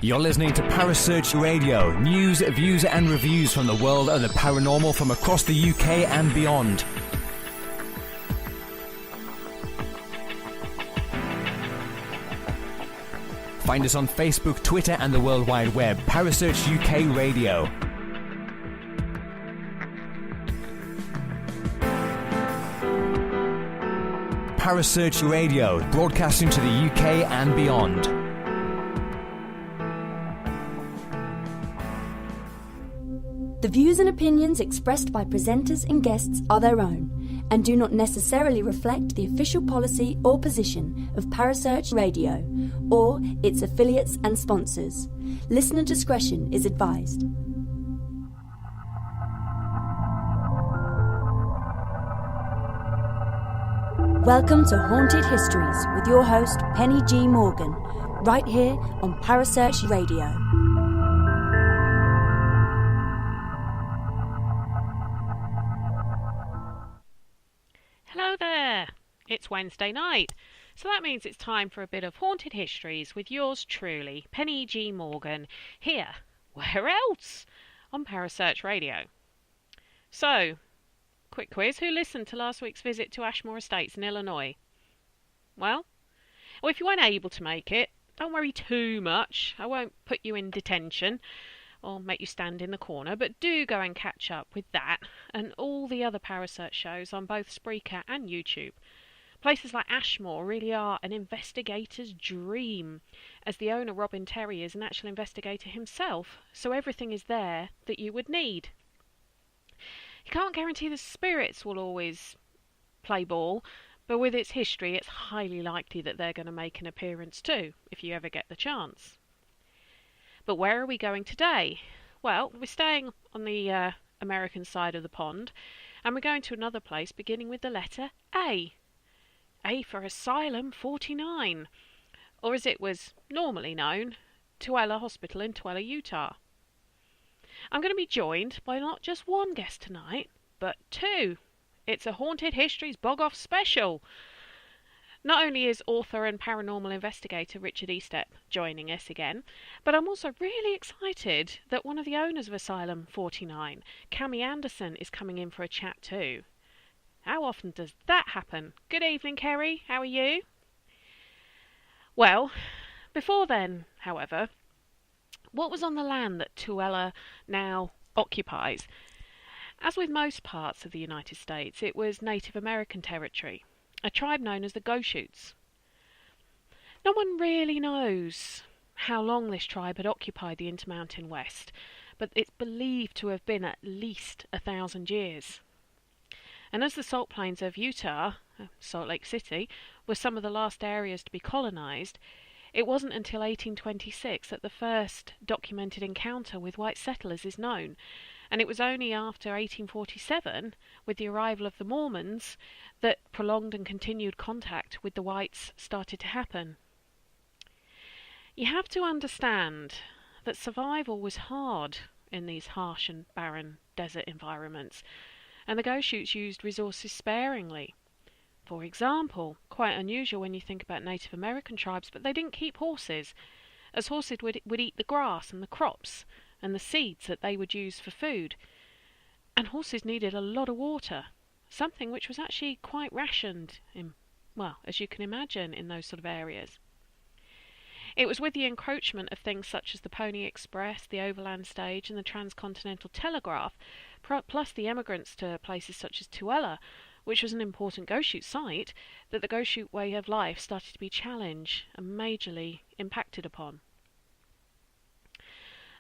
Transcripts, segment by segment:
You're listening to Parasearch Radio, news, views and reviews from the world of the paranormal from across the UK and beyond. Find us on Facebook, Twitter and the World Wide Web. Parasearch UK Radio. Parasearch Radio, broadcasting to the UK and beyond. The views and opinions expressed by presenters and guests are their own and do not necessarily reflect the official policy or position of Parasearch Radio or its affiliates and sponsors. Listener discretion is advised. Welcome to Haunted Histories with your host Penny G. Morgan, right here on Parasearch Radio. Hello there, it's Wednesday night, so that means it's time for a bit of Haunted Histories with yours truly, Penny G. Morgan, here, where else? On Parasearch Radio. So, quick quiz, who listened to last week's visit to Ashmore Estates in Illinois? Well, if you weren't able to make it, don't worry too much, I won't put you in detention or make you stand in the corner, but do go and catch up with that and all the other Parasearch shows on both Spreaker and YouTube. Places like Ashmore really are an investigator's dream, as the owner Robin Terry is an actual investigator himself, so everything is there that you would need. You can't guarantee the spirits will always play ball, but with its history it's highly likely that they're going to make an appearance too, if you ever get the chance. But where are we going today? Well, we're staying on the American side of the pond, and we're going to another place beginning with the letter A. A for Asylum 49, or as it was normally known, Tooele Hospital in Tooele, Utah. I'm going to be joined by not just one guest tonight, but two. It's a Haunted Histories Bog-Off special. Not only is author and paranormal investigator Richard Estep joining us again, but I'm also really excited that one of the owners of Asylum 49, Cami Andersen, is coming in for a chat too. How often does that happen? Good evening, Kerry. How are you? Well, before then, however, what was on the land that Tooele now occupies? As with most parts of the United States, it was Native American territory, a tribe known as the Goshutes. No one really knows how long this tribe had occupied the Intermountain West, but it's believed to have been at least 1,000 years. And as the salt plains of Utah, Salt Lake City, were some of the last areas to be colonized, it wasn't until 1826 that the first documented encounter with white settlers is known, and it was only after 1847, with the arrival of the Mormons, that prolonged and continued contact with the whites started to happen. You have to understand that survival was hard in these harsh and barren desert environments, and the Goshutes used resources sparingly. For example, quite unusual when you think about Native American tribes, but they didn't keep horses, as horses would eat the grass and the crops and the seeds that they would use for food. And horses needed a lot of water, something which was actually quite rationed in, well, as you can imagine, in those sort of areas. It was with the encroachment of things such as the Pony Express, the Overland Stage and the Transcontinental Telegraph, plus the emigrants to places such as Tooele, which was an important Goshute site, that the Goshute way of life started to be challenged and majorly impacted upon.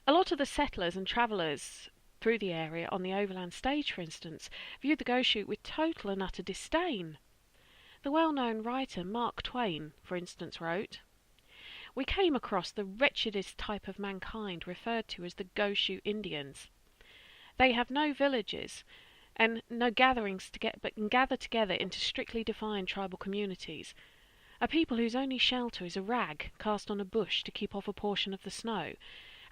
A lot of the settlers and travellers through the area on the Overland Stage, for instance, viewed the Goshute with total and utter disdain. The well-known writer Mark Twain, for instance, wrote, "We came across the wretchedest type of mankind referred to as the Goshute Indians. They have no villages and no gatherings but can gather together into strictly defined tribal communities, a people whose only shelter is a rag cast on a bush to keep off a portion of the snow,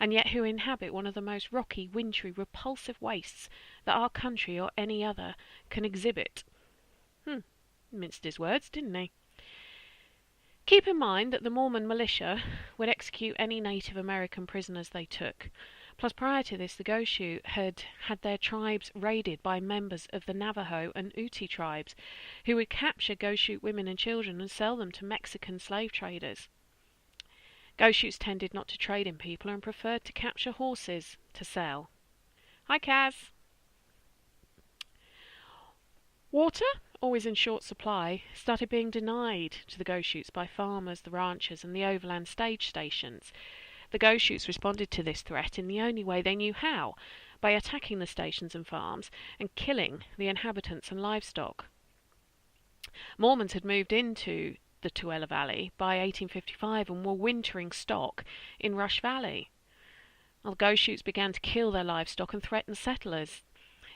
and yet who inhabit one of the most rocky, wintry, repulsive wastes that our country or any other can exhibit." Minced his words, didn't he? Keep in mind that the Mormon militia would execute any Native American prisoners they took. Plus, prior to this, the Goshoot had had their tribes raided by members of the Navajo and Ute tribes, who would capture Goshoot women and children and sell them to Mexican slave traders. Goshoots tended not to trade in people and preferred to capture horses to sell. Hi, Kaz. Water, always in short supply, started being denied to the Goshoots by farmers, the ranchers, and the overland stage stations. The Goshoots responded to this threat in the only way they knew how, by attacking the stations and farms and killing the inhabitants and livestock. Mormons had moved into the Tuella Valley by 1855 and were wintering stock in Rush Valley. The Goshoots began to kill their livestock and threaten settlers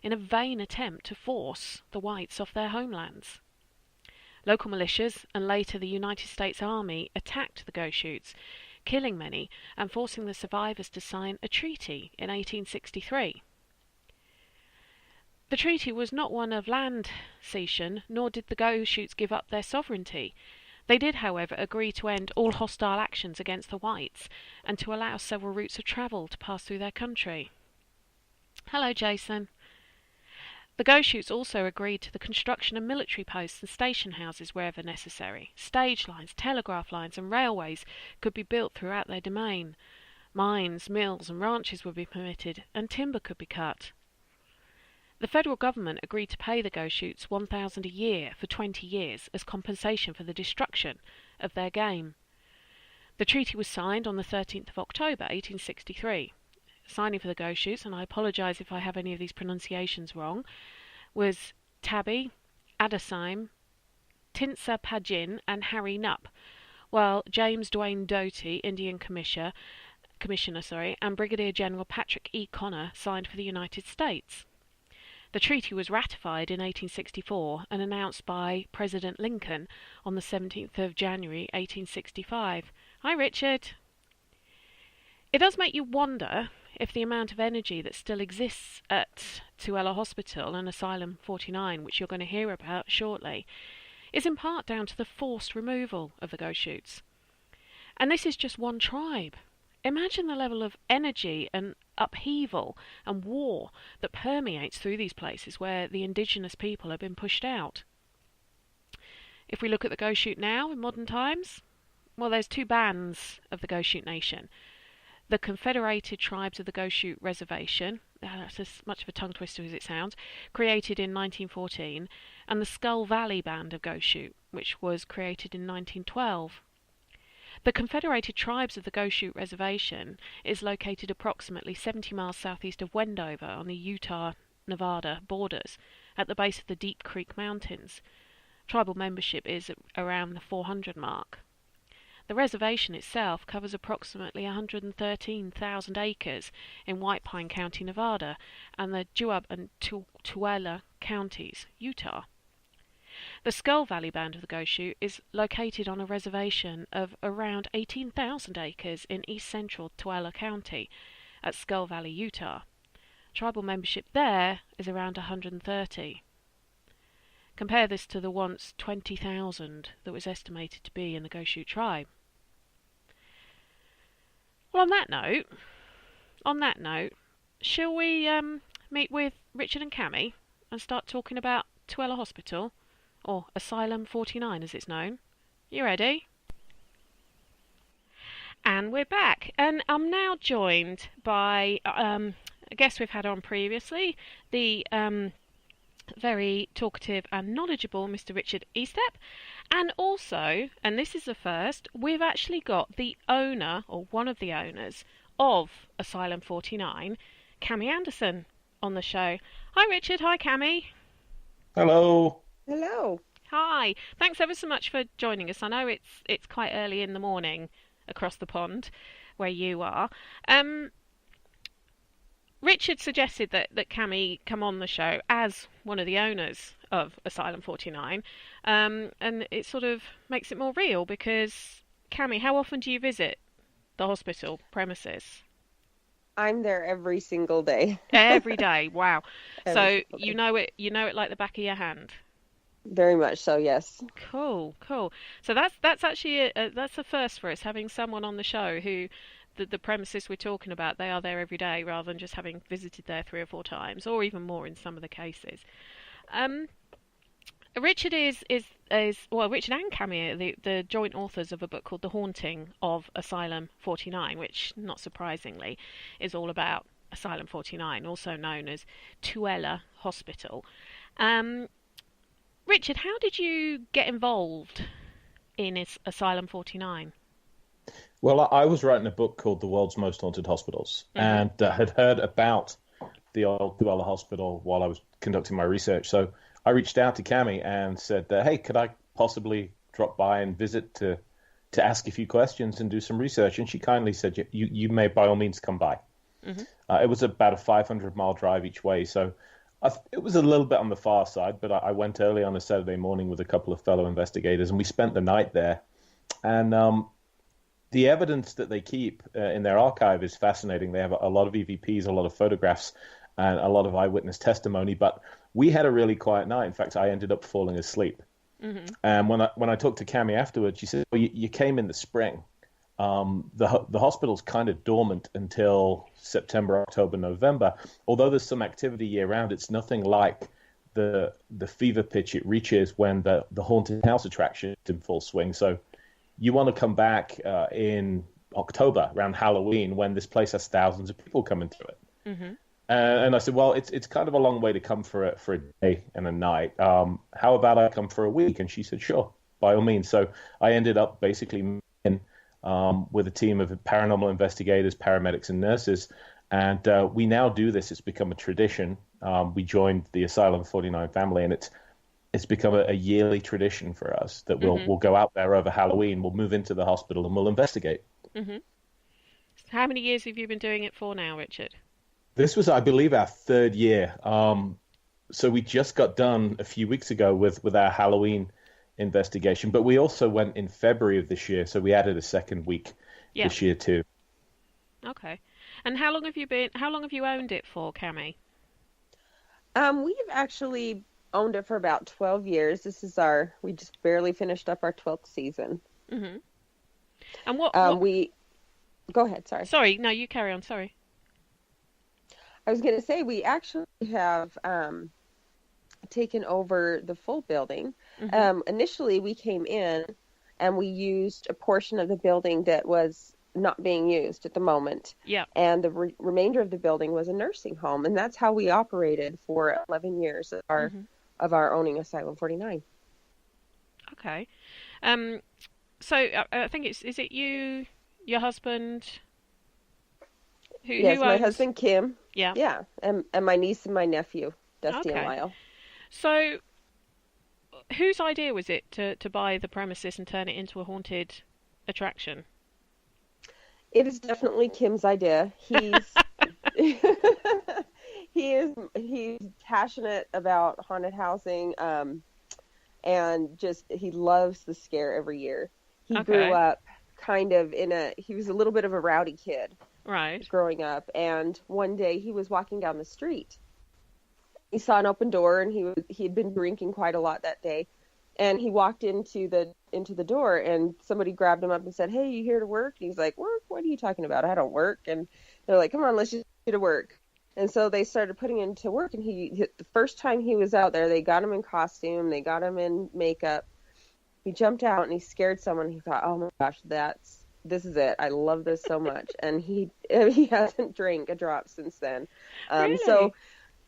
in a vain attempt to force the whites off their homelands. Local militias and later the United States Army attacked the Goshoots, killing many and forcing the survivors to sign a treaty in 1863. The treaty was not one of land cession, nor did the Goshoots give up their sovereignty. They did, however, agree to end all hostile actions against the whites and to allow several routes of travel to pass through their country. Hello, Jason. The Goshoots also agreed to the construction of military posts and station houses wherever necessary. Stage lines, telegraph lines and railways could be built throughout their domain. Mines, mills and ranches would be permitted, and timber could be cut. The federal government agreed to pay the Goshoots $1,000 a year for 20 years as compensation for the destruction of their game. The treaty was signed on the 13th of October 1863. Signing for the Goshoots, and I apologise if I have any of these pronunciations wrong, was Tabby, Adasime, Tinsa Pagin and Harry Knupp, while James Duane Doty, Indian Commissioner, and Brigadier General Patrick E. Connor signed for the United States. The treaty was ratified in 1864 and announced by President Lincoln on the 17th of January 1865. Hi, Richard. It does make you wonder if the amount of energy that still exists at Tuella Hospital and Asylum 49, which you're going to hear about shortly, is in part down to the forced removal of the Goshoots. And this is just one tribe. Imagine the level of energy and upheaval and war that permeates through these places where the indigenous people have been pushed out. If we look at the Goshoot now in modern times, well, there's two bands of the Goshoot Nation. The Confederated Tribes of the Goshoot Reservation, that's as much of a tongue twister as it sounds, created in 1914, and the Skull Valley Band of Goshoot, which was created in 1912. The Confederated Tribes of the Goshoot Reservation is located approximately 70 miles southeast of Wendover on the Utah-Nevada borders, at the base of the Deep Creek Mountains. Tribal membership is around the 400 mark. The reservation itself covers approximately 113,000 acres in White Pine County, Nevada, and the Juab and Tuella counties, Utah. The Skull Valley Band of the Goshoot is located on a reservation of around 18,000 acres in east-central Tuella County at Skull Valley, Utah. Tribal membership there is around 130. Compare this to the once 20,000 that was estimated to be in the Goshoot tribe. Well, on that note, shall we meet with Richard and Cami and start talking about Tuella Hospital, or Asylum 49 as it's known? You ready? And we're back, and I'm now joined by a guest we've had on previously, the very talkative and knowledgeable Mr. Richard Estep, and also, and this is the first, we've actually got the owner, or one of the owners, of Asylum 49, Cami Andersen, on the show. Hi Richard, hi Cami. Hello. Hello. Hi, thanks ever so much for joining us. I know it's quite early in the morning across the pond where you are. Richard suggested that Cami come on the show as one of the owners of Asylum 49, and it sort of makes it more real because, Cami, how often do you visit the hospital premises? I'm there every single day. Every day, wow. So Every single you day. know it like the back of your hand. Very much so, yes. Cool, cool. So that's actually that's a first for us, having someone on the show who the premises we're talking about, they are there every day rather than just having visited there 3 or 4 times, or even more in some of the cases. Um, Richard is well, Richard and Cami are the joint authors of a book called The Haunting of Asylum 49, which, not surprisingly, is all about Asylum 49, also known as Tuella Hospital. Um, Richard, how did you get involved in Asylum 49? Well, I was writing a book called The World's Most Haunted Hospitals, Mhm. and had heard about the old Dwella Hospital while I was conducting my research. So I reached out to Cami and said, "Hey, could I possibly drop by and visit to ask a few questions and do some research?" And she kindly said, "You may by all means come by." Mhm. It was about a 500-mile drive each way, so it was a little bit on the far side. But I went early on a Saturday morning with a couple of fellow investigators, and we spent the night there. And the evidence that they keep in their archive is fascinating. They have a lot of EVPs, a lot of photographs, and a lot of eyewitness testimony. But we had a really quiet night. In fact, I ended up falling asleep. Mhm. And when I talked to Cami afterwards, she said, "Well, you came in the spring. The hospital's kind of dormant until September, October, November. Although there's some activity year round, it's nothing like the fever pitch it reaches when the haunted house attraction is in full swing. So you want to come back in October around Halloween when this place has thousands of people coming through it." Mhm. And I said, "Well, it's kind of a long way to come for a day and a night. How about I come for a week?" And she said, "Sure, by all means." So I ended up basically in, with a team of paranormal investigators, paramedics, and nurses, and we now do this. It's become a tradition. We joined the Asylum 49 family, and it's become a yearly tradition for us that we'll Mhm. we'll go out there over Halloween. We'll move into the hospital and we'll investigate. Mhm. How many years have you been doing it for now, Richard? This was, I believe, our third year. So we just got done a few weeks ago with our Halloween investigation, but we also went in February of this year, so we added a second week Yeah. this year too. Okay. And how long have you been? How long have you owned it for, Cami? We've actually owned it for about 12 years. We just barely finished up our 12th season. Mhm. And what? Go ahead, sorry. Sorry, no, you carry on. Sorry. I was going to say we actually have taken over the full building. Mhm. Initially, we came in and we used a portion of the building that was not being used at the moment. Yeah. And the remainder of the building was a nursing home. And that's how we operated for 11 years Mhm. of our owning Asylum 49. Okay. Um. So I think is it you, your husband, who Yes, my owns? husband, Kim. Yeah. Yeah. And my niece and my nephew, Dusty and Okay. Lyle. So whose idea was it to buy the premises and turn it into a haunted attraction? It is definitely Kim's idea. He's passionate about haunted housing, and just he loves the scare every year. He grew Okay. up kind of he was a little bit of a rowdy kid Right. growing up, and one day he was walking down the street. He saw an open door, and he had been drinking quite a lot that day. And he walked into the door, and somebody grabbed him up and said, "Hey, you here to work?" And he's like, "Work? What are you talking about? I don't work." And they're like, "Come on, let's just get to work." And so they started putting him to work. And the first time he was out there, they got him in costume, they got him in makeup. He jumped out and he scared someone. He thought, "Oh my gosh, this is it. I love this so much." And he hasn't drank a drop since then. So Really?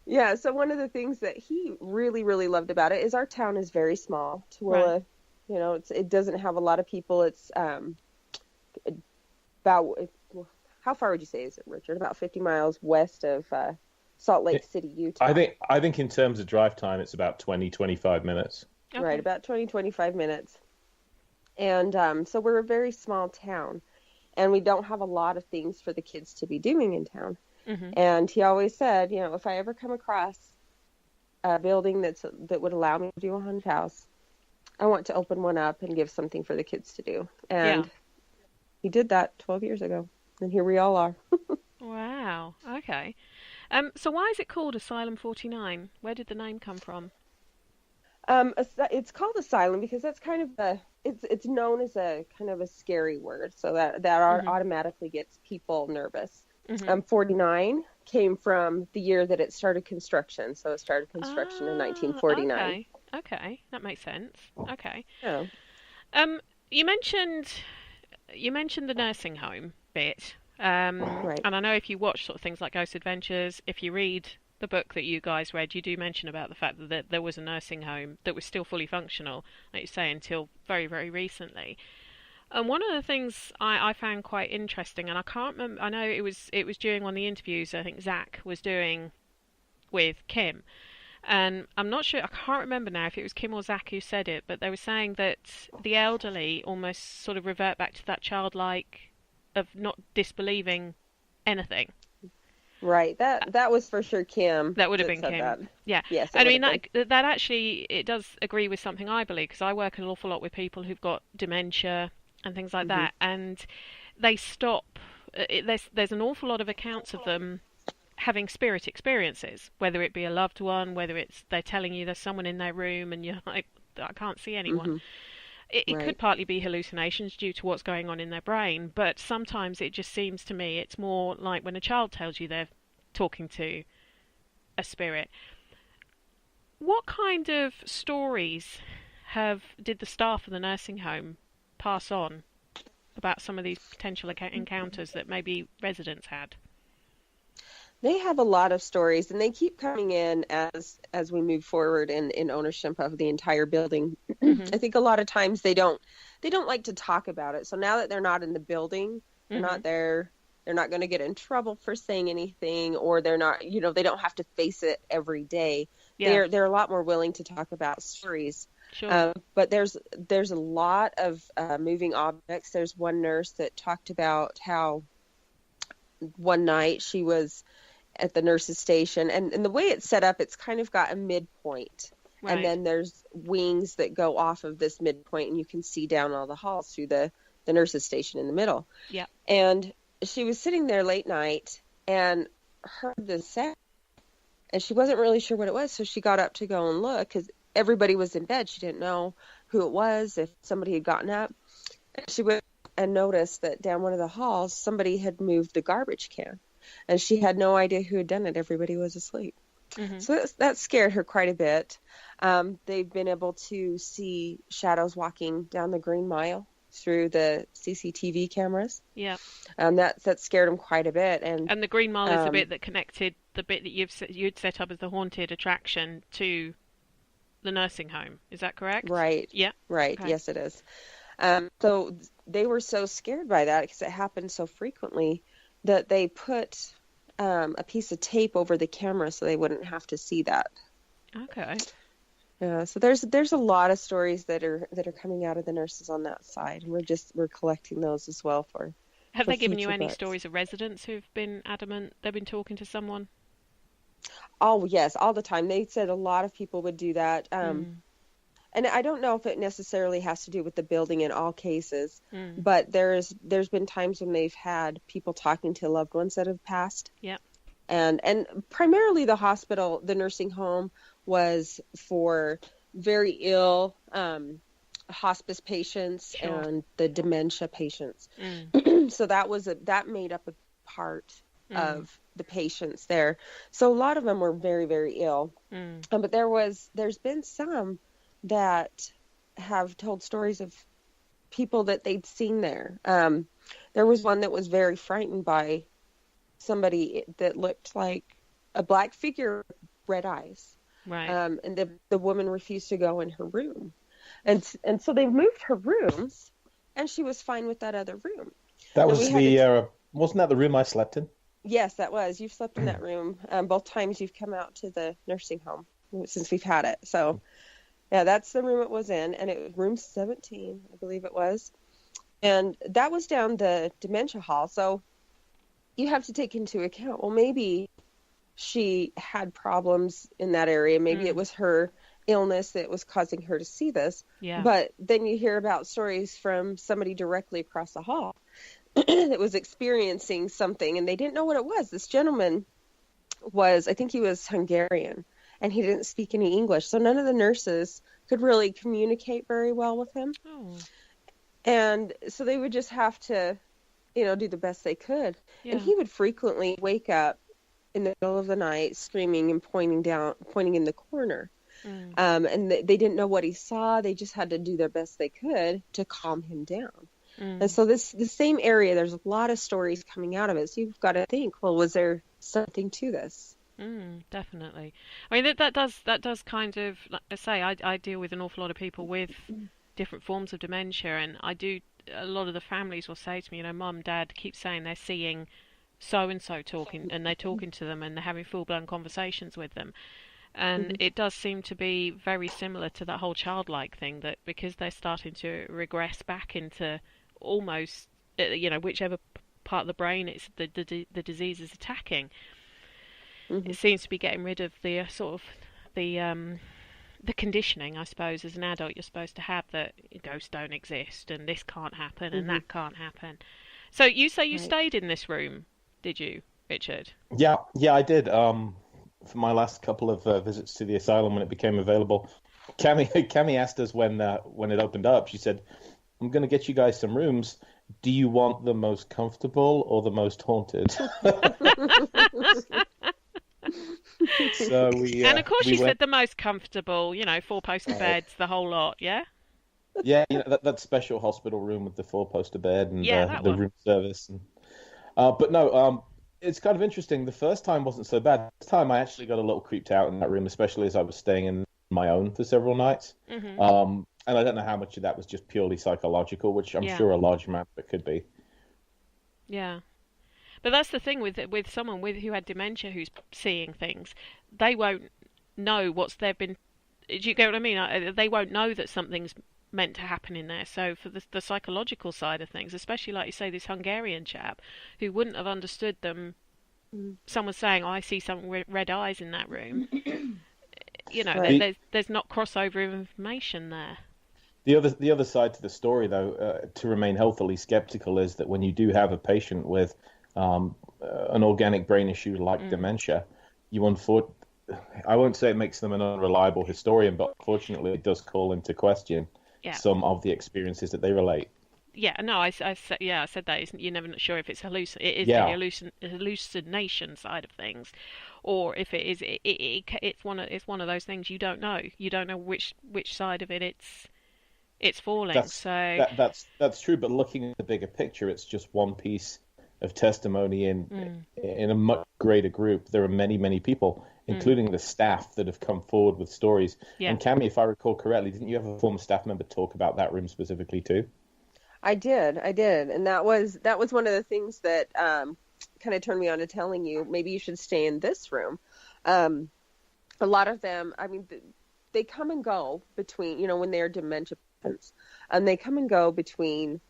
yeah, so one of the things that he really, really loved about it is our town is very small. Right. Tooele, it doesn't have a lot of people. It's about, how far would you say is it, Richard? About 50 miles west of Salt Lake City, I Utah. think I think in terms of drive time, it's about 25 minutes. Right, Okay. about 20, 25 minutes. And so we're a very small town, and we don't have a lot of things for the kids to be doing in town. Mhm. And he always said, if I ever come across a building that would allow me to do a haunted house, I want to open one up and give something for the kids to do. Yeah. And he did that 12 years ago, and here we all are. Wow. Okay. So why is it called Asylum 49? Where did the name come from? It's called Asylum because that's kind of it's known as a kind of a scary word, so that automatically gets people nervous. 49 came from the year that it started construction, so it started construction in 1949. Okay, that makes sense. Okay. Yeah. Um, you mentioned the nursing home bit. Right. And I know if you watch sort of things like Ghost Adventures, if you read the book that you guys read, you do mention about the fact that there was a nursing home that was still fully functional, like you say, until very, very recently. And one of the things I found quite interesting, and I can't remember, I know it was during one of the interviews I think Zach was doing with Kim, and I'm not sure, I can't remember now if it was Kim or Zach who said it, but they were saying that the elderly almost sort of revert back to that childlike of not disbelieving anything. Right. That was for sure Kim. That would have been said Kim. That. Yeah. Yes. I mean, that actually, it does agree with something I believe, because I work an awful lot with people who've got dementia and things like that, and they stop. There's an awful lot of accounts of them having spirit experiences, whether it be a loved one, whether it's they're telling you there's someone in their room and you're like, I can't see anyone. It could partly be hallucinations due to what's going on in their brain, but sometimes it just seems to me it's more like when a child tells you they're talking to a spirit. What kind of stories did the staff of the nursing home pass on about some of these potential encounters that maybe residents had? They have a lot of stories, and they keep coming in as we move forward in ownership of the entire building. I think a lot of times they don't like to talk about it. So now that they're not in the building, they're not there, they're not going to get in trouble for saying anything, or they're not, they don't have to face it every day. Yeah. They're a lot more willing to talk about stories. Sure. But there's a lot of moving objects. There's one nurse that talked about how one night she was at the nurse's station, and the way it's set up, it's kind of got a midpoint, and then there's wings that go off of this midpoint, and you can see down all the halls through the nurse's station in the middle. Yeah. And she was sitting there late night and heard this sound, and she wasn't really sure what it was, so she got up to go and look because everybody was in bed. She didn't know who it was, if somebody had gotten up. And she went and noticed that down one of the halls somebody had moved the garbage can. And she had no idea who had done it. Everybody was asleep. So that scared her quite a bit. They've been able to see shadows walking down the Green Mile through the CCTV cameras. Yeah. And that scared them quite a bit. And the Green Mile is the bit that connected the bit that you'd set up as the haunted attraction to the nursing home. Is that correct? Right. Yeah. Right. Okay. Yes, it is. So they were so scared by that because it happened so frequently that they put a piece of tape over the camera so they wouldn't have to see that. Okay. Yeah, so there's a lot of stories that are coming out of the nurses on that side, and we're collecting those as well for. Have they given you any books. stories of residents who've been adamant they've been talking to someone? Oh yes, all the time. They said a lot of people would do that. And I don't know if it necessarily has to do with the building in all cases, but there's been times when they've had people talking to loved ones that have passed. Yeah. And primarily the hospital, the nursing home was for very ill hospice patients and the dementia patients. So that made up a part of the patients there. So a lot of them were very, very ill. But there's been some that have told stories of people that they'd seen there. There was one that was very frightened by somebody that looked like a black figure, red eyes. Right. And the woman refused to go in her room. And so they moved her rooms, and she was fine with that other room. That was wasn't that the room I slept in? Yes, that was. You've slept in that room both times you've come out to the nursing home since we've had it. So yeah, that's the room it was in, and it was room 17, I believe it was. And that was down the dementia hall. So you have to take into account, well, maybe she had problems in that area. Maybe it was her illness that was causing her to see this. Yeah. But then you hear about stories from somebody directly across the hall that was experiencing something, and they didn't know what it was. This gentleman I think he was Hungarian. and he didn't speak any English. So none of the nurses could really communicate very well with him. Oh. And so they would just have to, do the best they could. Yeah. And he would frequently wake up in the middle of the night screaming and pointing in the corner. And they didn't know what he saw. They just had to do their best they could to calm him down. And so the same area, there's a lot of stories coming out of it. So you've got to think, well, was there something to this? Definitely. I mean, that does kind of, like I say, I deal with an awful lot of people with different forms of dementia, and a lot of the families will say to me, Mum, Dad keep saying they're seeing so and so talking, and they're talking to them, and they're having full-blown conversations with them. And it does seem to be very similar to that whole childlike thing, that because they're starting to regress back into almost, whichever part of the brain it's the disease is attacking, it seems to be getting rid of the sort of the conditioning, I suppose, as an adult you're supposed to have, that ghosts don't exist and this can't happen and that can't happen. So you say you stayed in this room, did you, Richard? Yeah, I did. For my last couple of visits to the asylum, when it became available, Cami asked us when it opened up. She said, "I'm going to get you guys some rooms. Do you want the most comfortable or the most haunted?" So and of course, she said the most comfortable. 4-poster beds, the whole lot. Yeah. Yeah, that special hospital room with the 4-poster bed and the room service. And, but no, it's kind of interesting. The first time wasn't so bad. This time I actually got a little creeped out in that room, especially as I was staying in my own for several nights. And I don't know how much of that was just purely psychological, which I'm sure a large amount of it could be. Yeah. But that's the thing with someone who had dementia who's seeing things. They won't know do you get what I mean? They won't know that something's meant to happen in there. So for the psychological side of things, especially like you say, this Hungarian chap who wouldn't have understood them, someone saying, I see some red eyes in that room. There's not crossover information there. The other side to the story, though, to remain healthily skeptical, is that when you do have a patient with an organic brain issue like dementia, I won't say it makes them an unreliable historian, but unfortunately it does call into question some of the experiences that they relate. Yeah, no, I said that. You're never sure if it's the hallucination side of things, or if it is. It's one of those things you don't know. You don't know which side of it's falling. That's true. But looking at the bigger picture, it's just one piece of testimony in a much greater group. There are many people, including the staff, that have come forward with stories. Yeah. And Cami, if I recall correctly, didn't you have a former staff member talk about that room specifically too? I did, and that was one of the things that kind of turned me on to telling you maybe you should stay in this room. A lot of them, I mean, they come and go between, when they're dementia patients, and they come and go between,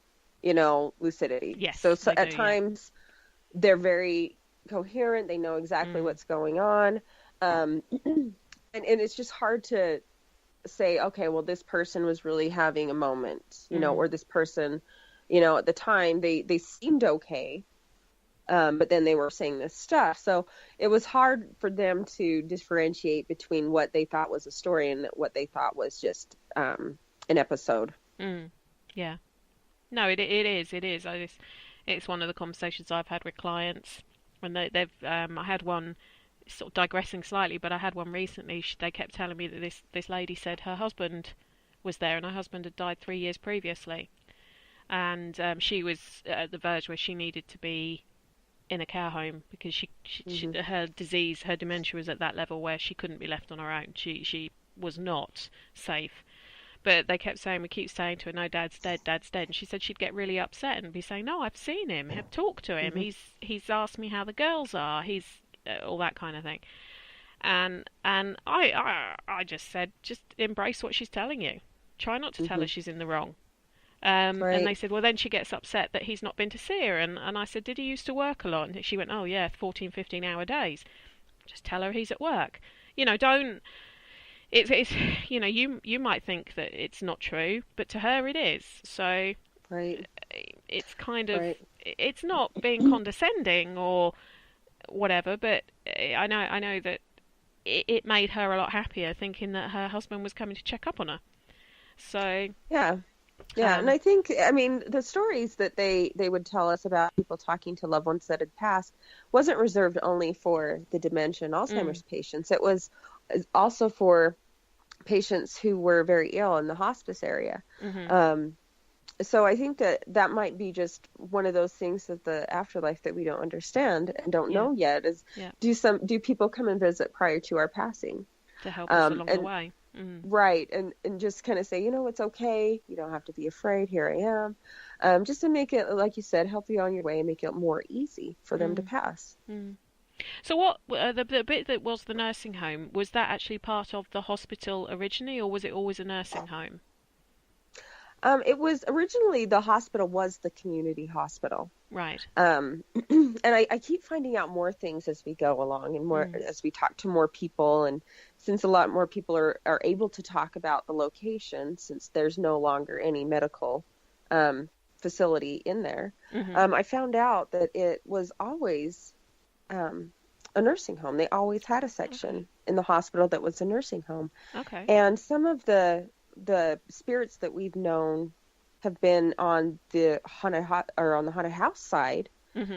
lucidity. Yes. So at times they're very coherent. They know exactly what's going on, and it's just hard to say, okay, well, this person was really having a moment, or this person, at the time they seemed okay, but then they were saying this stuff. So it was hard for them to differentiate between what they thought was a story and what they thought was just an episode. Yeah. No, it is. It's one of the conversations I've had with clients when they've. I had one, sort of digressing slightly, but I had one recently. They kept telling me that this lady said her husband was there, and her husband had died 3 years previously, and she was at the verge where she needed to be in a care home because she her disease, her dementia was at that level where she couldn't be left on her own. She was not safe. But they kept saying, we keep saying to her, no, Dad's dead. And she said she'd get really upset and be saying, no, I've seen him, have talked to him. He's asked me how the girls are. He's all that kind of thing. And I just said, just embrace what she's telling you. Try not to tell her she's in the wrong. And they said, well, then she gets upset that he's not been to see her. And I said, did he used to work a lot? And she went, oh, yeah, 14, 15-hour days. Just tell her he's at work. Don't... It's you might think that it's not true, but to her it is. So it's kind of it's not being condescending or whatever, but I know that it made her a lot happier, thinking that her husband was coming to check up on her. So Yeah. Yeah, and I think, I mean, the stories that they would tell us about people talking to loved ones that had passed wasn't reserved only for the dementia and Alzheimer's patients. It was also for patients who were very ill in the hospice area. So I think that might be just one of those things of the afterlife that we don't understand and don't know yet is do people come and visit prior to our passing? To help us along the way. Right, and just kind of say, it's okay. You don't have to be afraid. Here I am. Just to make it, like you said, help you on your way and make it more easy for them to pass. So what, the bit that was the nursing home, was that actually part of the hospital originally, or was it always a nursing home? It was originally, the hospital was the community hospital. Right. And I keep finding out more things as we go along and more as we talk to more people. And since a lot more people are able to talk about the location, since there's no longer any medical facility in there, I found out that it was always a nursing home. They always had a section in the hospital that was a nursing home. Okay. And some of the spirits that we've known have been on the haunted house side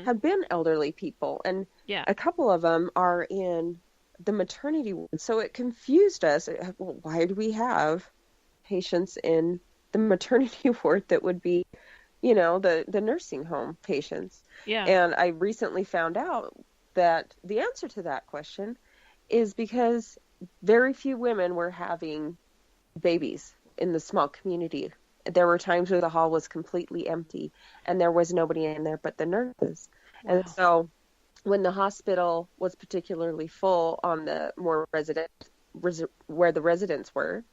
have been elderly people, and a couple of them are in the maternity ward. So it confused us. Why do we have patients in the maternity ward that would be, the nursing home patients? Yeah. And I recently found out that the answer to that question is because very few women were having babies in the small community. There were times where the hall was completely empty and there was nobody in there but the nurses. Wow. And so when the hospital was particularly full on the more where the residents were,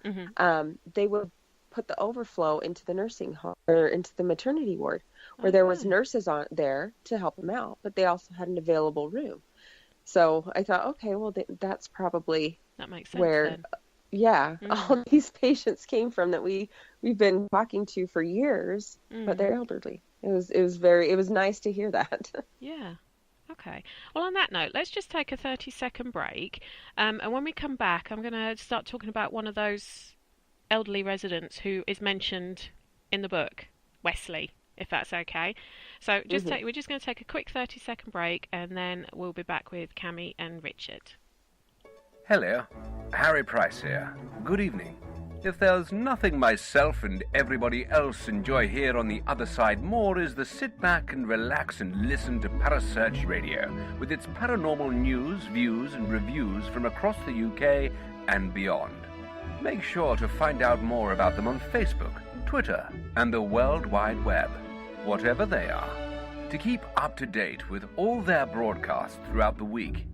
they would put the overflow into the nursing home or into the maternity ward where there was nurses on there to help them out, but they also had an available room. So I thought, okay, well, that's probably that makes sense where then. All these patients came from that we've been talking to for years, but they're elderly. It was nice to hear that. Yeah. Okay. Well, on that note, let's just take a 30-second break. And when we come back, I'm going to start talking about one of those elderly residents who is mentioned in the book, Wesley, if that's okay. So we're just going to take a quick 30-second break, and then we'll be back with Cami and Richard. Hello, Harry Price here. Good evening. If there's nothing myself and everybody else enjoy here on the other side more is the sit back and relax and listen to Parasearch Radio with its paranormal news, views and reviews from across the UK and beyond. Make sure to find out more about them on Facebook, Twitter and the World Wide Web, whatever they are, to keep up to date with all their broadcasts throughout the week.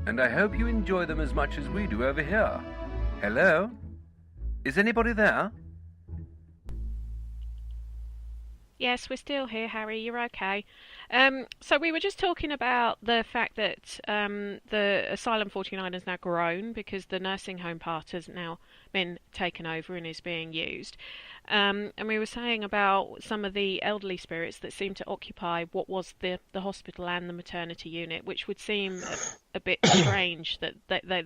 And I hope you enjoy them as much as we do over here. Hello? Is anybody there? Yes, we're still here, Harry. You're okay. So we were just talking about the fact that the Asylum 49 has now grown because the nursing home part has now been taken over and is being used. And we were saying about some of the elderly spirits that seem to occupy what was the hospital and the maternity unit, which would seem a bit strange that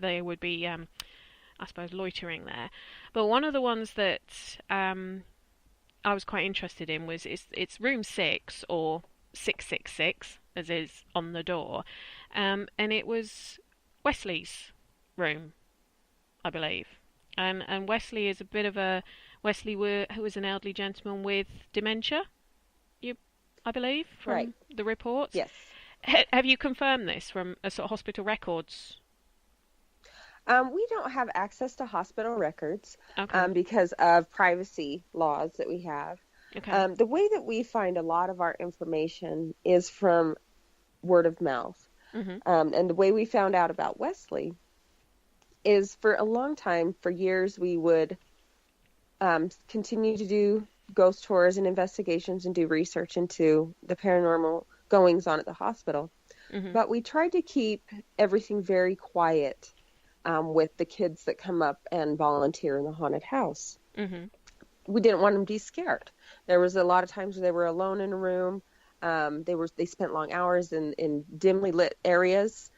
they would be, I suppose, loitering there. But one of the ones that I was quite interested in was it's room 6 or 666 as is on the door, and it was Wesley's room, I believe, and Wesley is a bit of a who was an elderly gentleman with dementia, I believe, from the reports. Yes. Have you confirmed this from a sort of hospital records? We don't have access to hospital records because of privacy laws that we have. Okay. The way that we find a lot of our information is from word of mouth. And the way we found out about Wesley is for a long time, for years, we would continue to do ghost tours and investigations and do research into the paranormal goings on at the hospital. But we tried to keep everything very quiet with the kids that come up and volunteer in the haunted house. We didn't want them to be scared. There was a lot of times where they were alone in a room. They spent long hours in dimly lit areas.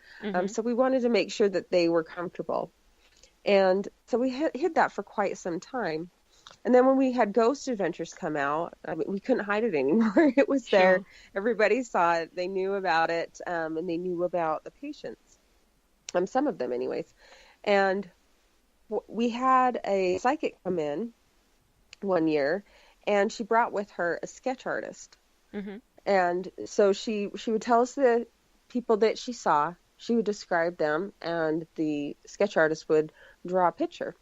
So we wanted to make sure that they were comfortable. And so we hid that for quite some time. And then when we had Ghost Adventures come out, I mean, we couldn't hide it anymore. It was there. Sure. Everybody saw it. They knew about it, and they knew about the patients, some of them anyways. And we had a psychic come in one year, and she brought with her a sketch artist. And so she would tell us the people that she saw. She would describe them, and the sketch artist would draw a picture.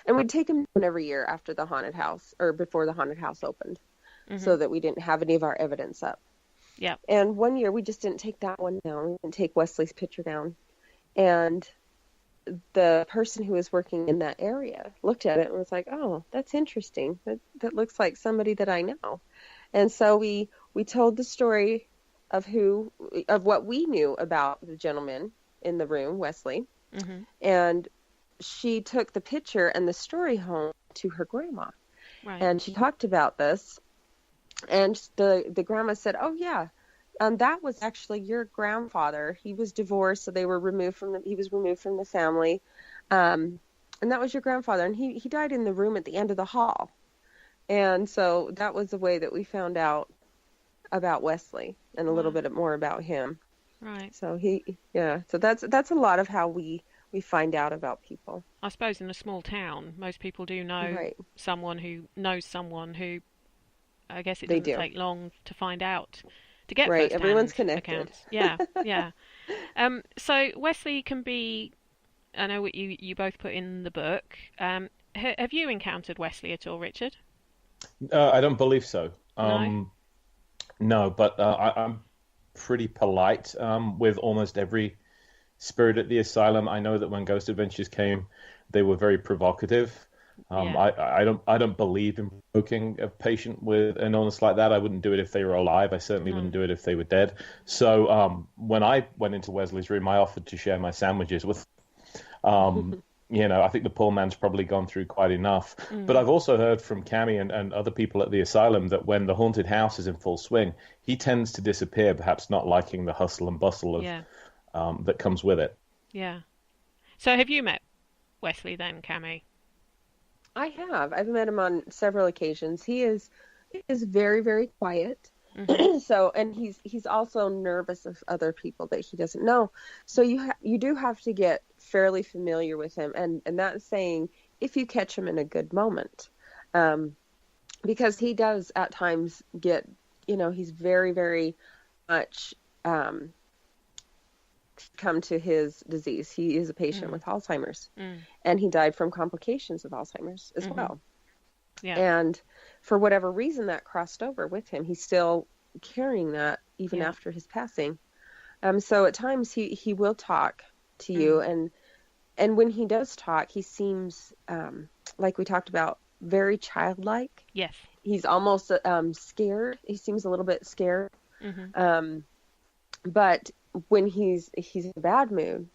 And we'd take them down every year after the haunted house, or before the haunted house opened, so that we didn't have any of our evidence up. Yeah. And one year we just didn't take that one down. We didn't take Wesley's picture down. And the person who was working in that area looked at it and was like, "Oh, that's interesting. That looks like somebody that I know." And so we told the story of what we knew about the gentleman in the room, Wesley. And she took the picture and the story home to her grandma. Right. And she talked about this. And the grandma said, "Oh, yeah, that was actually your grandfather. He was divorced, so he was removed from the family. And that was your grandfather. And he died in the room at the end of the hall." And so that was the way that we found out about Wesley and a little bit more about him. Right. So so that's a lot of how we find out about people. I suppose in a small town, most people do know someone who knows someone who, I guess it doesn't take long to find out, to get right. first-hand Everyone's connected. accounts. Yeah, yeah. So Wesley can be, I know what you both put in the book. Have you encountered Wesley at all, Richard? I don't believe so. No? No, but I'm pretty polite with almost every spirit at the asylum. I know that when Ghost Adventures came, they were very provocative. I don't believe in provoking a patient with an illness like that. I wouldn't do it if they were alive. I certainly wouldn't do it if they were dead. So when I went into Wesley's room, I offered to share my sandwiches with I think the poor man's probably gone through quite enough. But I've also heard from Cami and other people at the asylum that when the haunted house is in full swing, he tends to disappear, perhaps not liking the hustle and bustle of that comes with it. Yeah. So have you met Wesley then, Cami? I have. I've met him on several occasions. He is very, very quiet. So, and he's also nervous of other people that he doesn't know. So you do have to get fairly familiar with him, and that's saying if you catch him in a good moment, because he does at times get, he's very, very much come to his disease. He is a patient with Alzheimer's, and he died from complications of Alzheimer's as well. Yeah. And for whatever reason that crossed over with him, he's still carrying that even after his passing. So at times he will talk to you, and when he does talk, he seems, like we talked about, very childlike. Yes. He's almost scared. He seems a little bit scared. But when he's in a bad mood,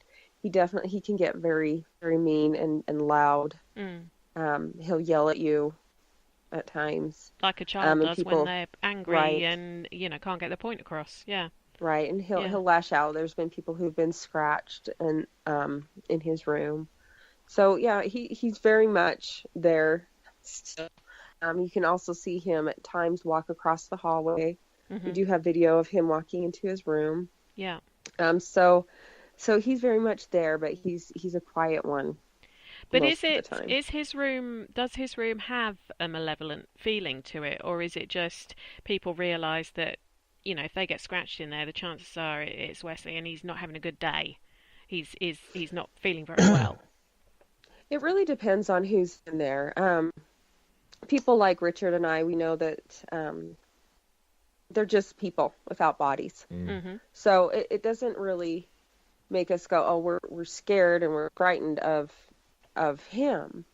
he can get very, very mean and loud. He'll yell at you at times, like a child does when they're angry and can't get their point across. Right. And he'll lash out. There's been people who've been scratched and in his room. So he's very much there still. You can also see him at times walk across the hallway. We do have video of him walking into his room. So he's very much there, but he's a quiet one. But does his room have a malevolent feeling to it, or is it just people realise that, if they get scratched in there, the chances are it's Wesley and he's not having a good day. He's not feeling very well. It really depends on who's in there. People like Richard and I, we know that they're just people without bodies. So it doesn't really make us go, oh, we're scared and we're frightened of him.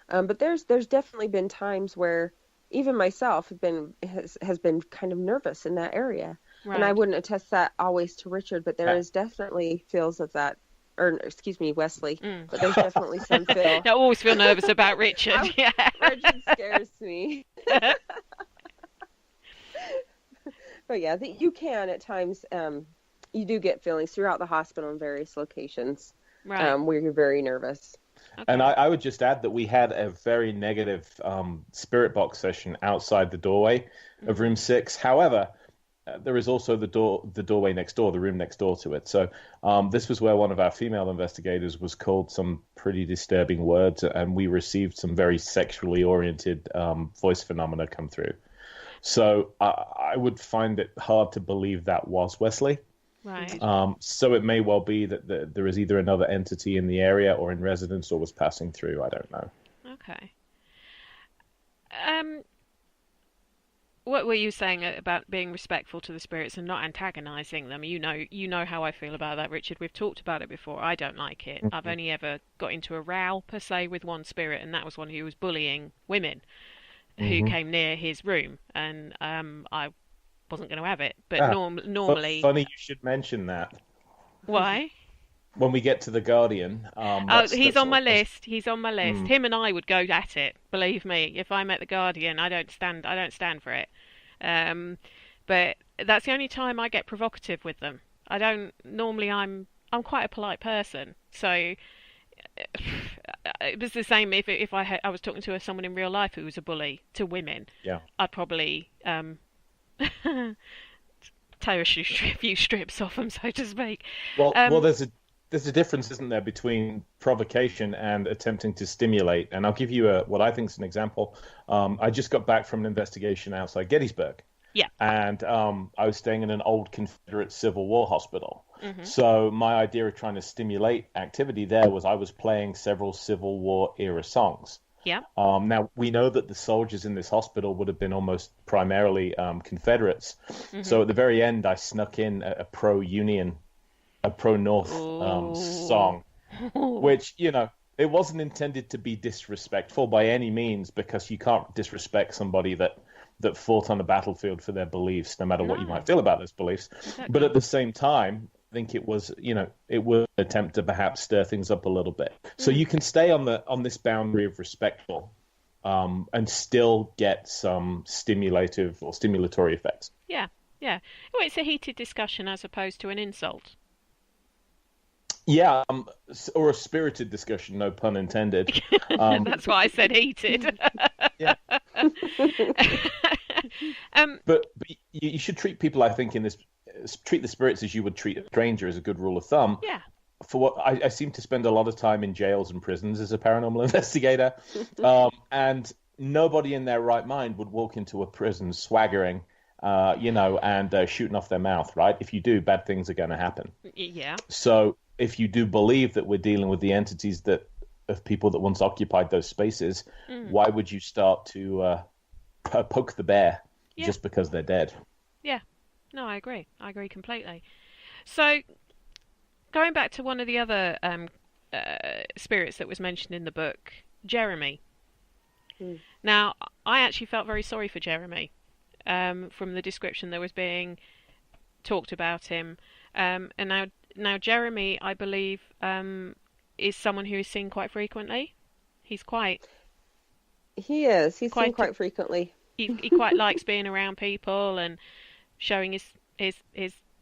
But there's definitely been times where even myself has been kind of nervous in that area. Right. And I wouldn't attest that always to Richard, but there is definitely feels of that, or excuse me, Wesley. But there's definitely some feel. I always feel nervous about Richard. Richard scares me. But you can at times, you do get feelings throughout the hospital in various locations, Right. where you're very nervous. Okay. And I would just add that we had a very negative spirit box session outside the doorway of room 6. However, there is also the doorway next door, the room next door to it. So this was where one of our female investigators was called some pretty disturbing words, and we received some very sexually oriented voice phenomena come through. So I would find it hard to believe that was Wesley. Right. So it may well be that there is either another entity in the area or in residence or was passing through. I don't know. Okay. What were you saying about being respectful to the spirits and not antagonizing them? You know how I feel about that, Richard. We've talked about it before. I don't like it. I've only ever got into a row, per se, with one spirit, and that was one who was bullying women who came near his room, and I wasn't going to have it. But normally... Funny you should mention that. Why? When we get to the Guardian... he's on my list. He's on my list. Him and I would go at it, believe me. If I met the Guardian, I don't stand for it. But that's the only time I get provocative with them. I don't... Normally, I'm quite a polite person. So... It was the same if I was talking to someone in real life who was a bully to women. Yeah. I'd probably tear a few strips off them, so to speak. Well, there's a difference, isn't there, between provocation and attempting to stimulate. And I'll give you what I think is an example. I just got back from an investigation outside Gettysburg. Yeah. And I was staying in an old Confederate Civil War hospital. So my idea of trying to stimulate activity there was I was playing several Civil War era songs. Yeah. Now, we know that the soldiers in this hospital would have been almost primarily Confederates. So at the very end, I snuck in a pro-Union, a pro-North song, which, it wasn't intended to be disrespectful by any means, because you can't disrespect somebody that fought on the battlefield for their beliefs, no matter what you might feel about those beliefs. Exactly. But at the same time, I think it was, it would attempt to perhaps stir things up a little bit. So you can stay on this boundary of respectful, and still get some stimulative or stimulatory effects. Yeah. Well, it's a heated discussion as opposed to an insult. Yeah, or a spirited discussion, no pun intended. That's why I said heated. Yeah. But you should treat people, I think, treat the spirits as you would treat a stranger, as a good rule of thumb. Yeah. For what I seem to spend a lot of time in jails and prisons as a paranormal investigator, and nobody in their right mind would walk into a prison swaggering, and shooting off their mouth, right? If you do, bad things are going to happen. Yeah. So if you do believe that we're dealing with the entities of people that once occupied those spaces, why would you start to poke the bear just because they're dead? Yeah. No, I agree. I agree completely. So, going back to one of the other spirits that was mentioned in the book, Jeremy. Now, I actually felt very sorry for Jeremy from the description that was being talked about him. And now Jeremy, I believe, is someone who is seen quite frequently. He is. He's seen quite frequently. He quite likes being around people and showing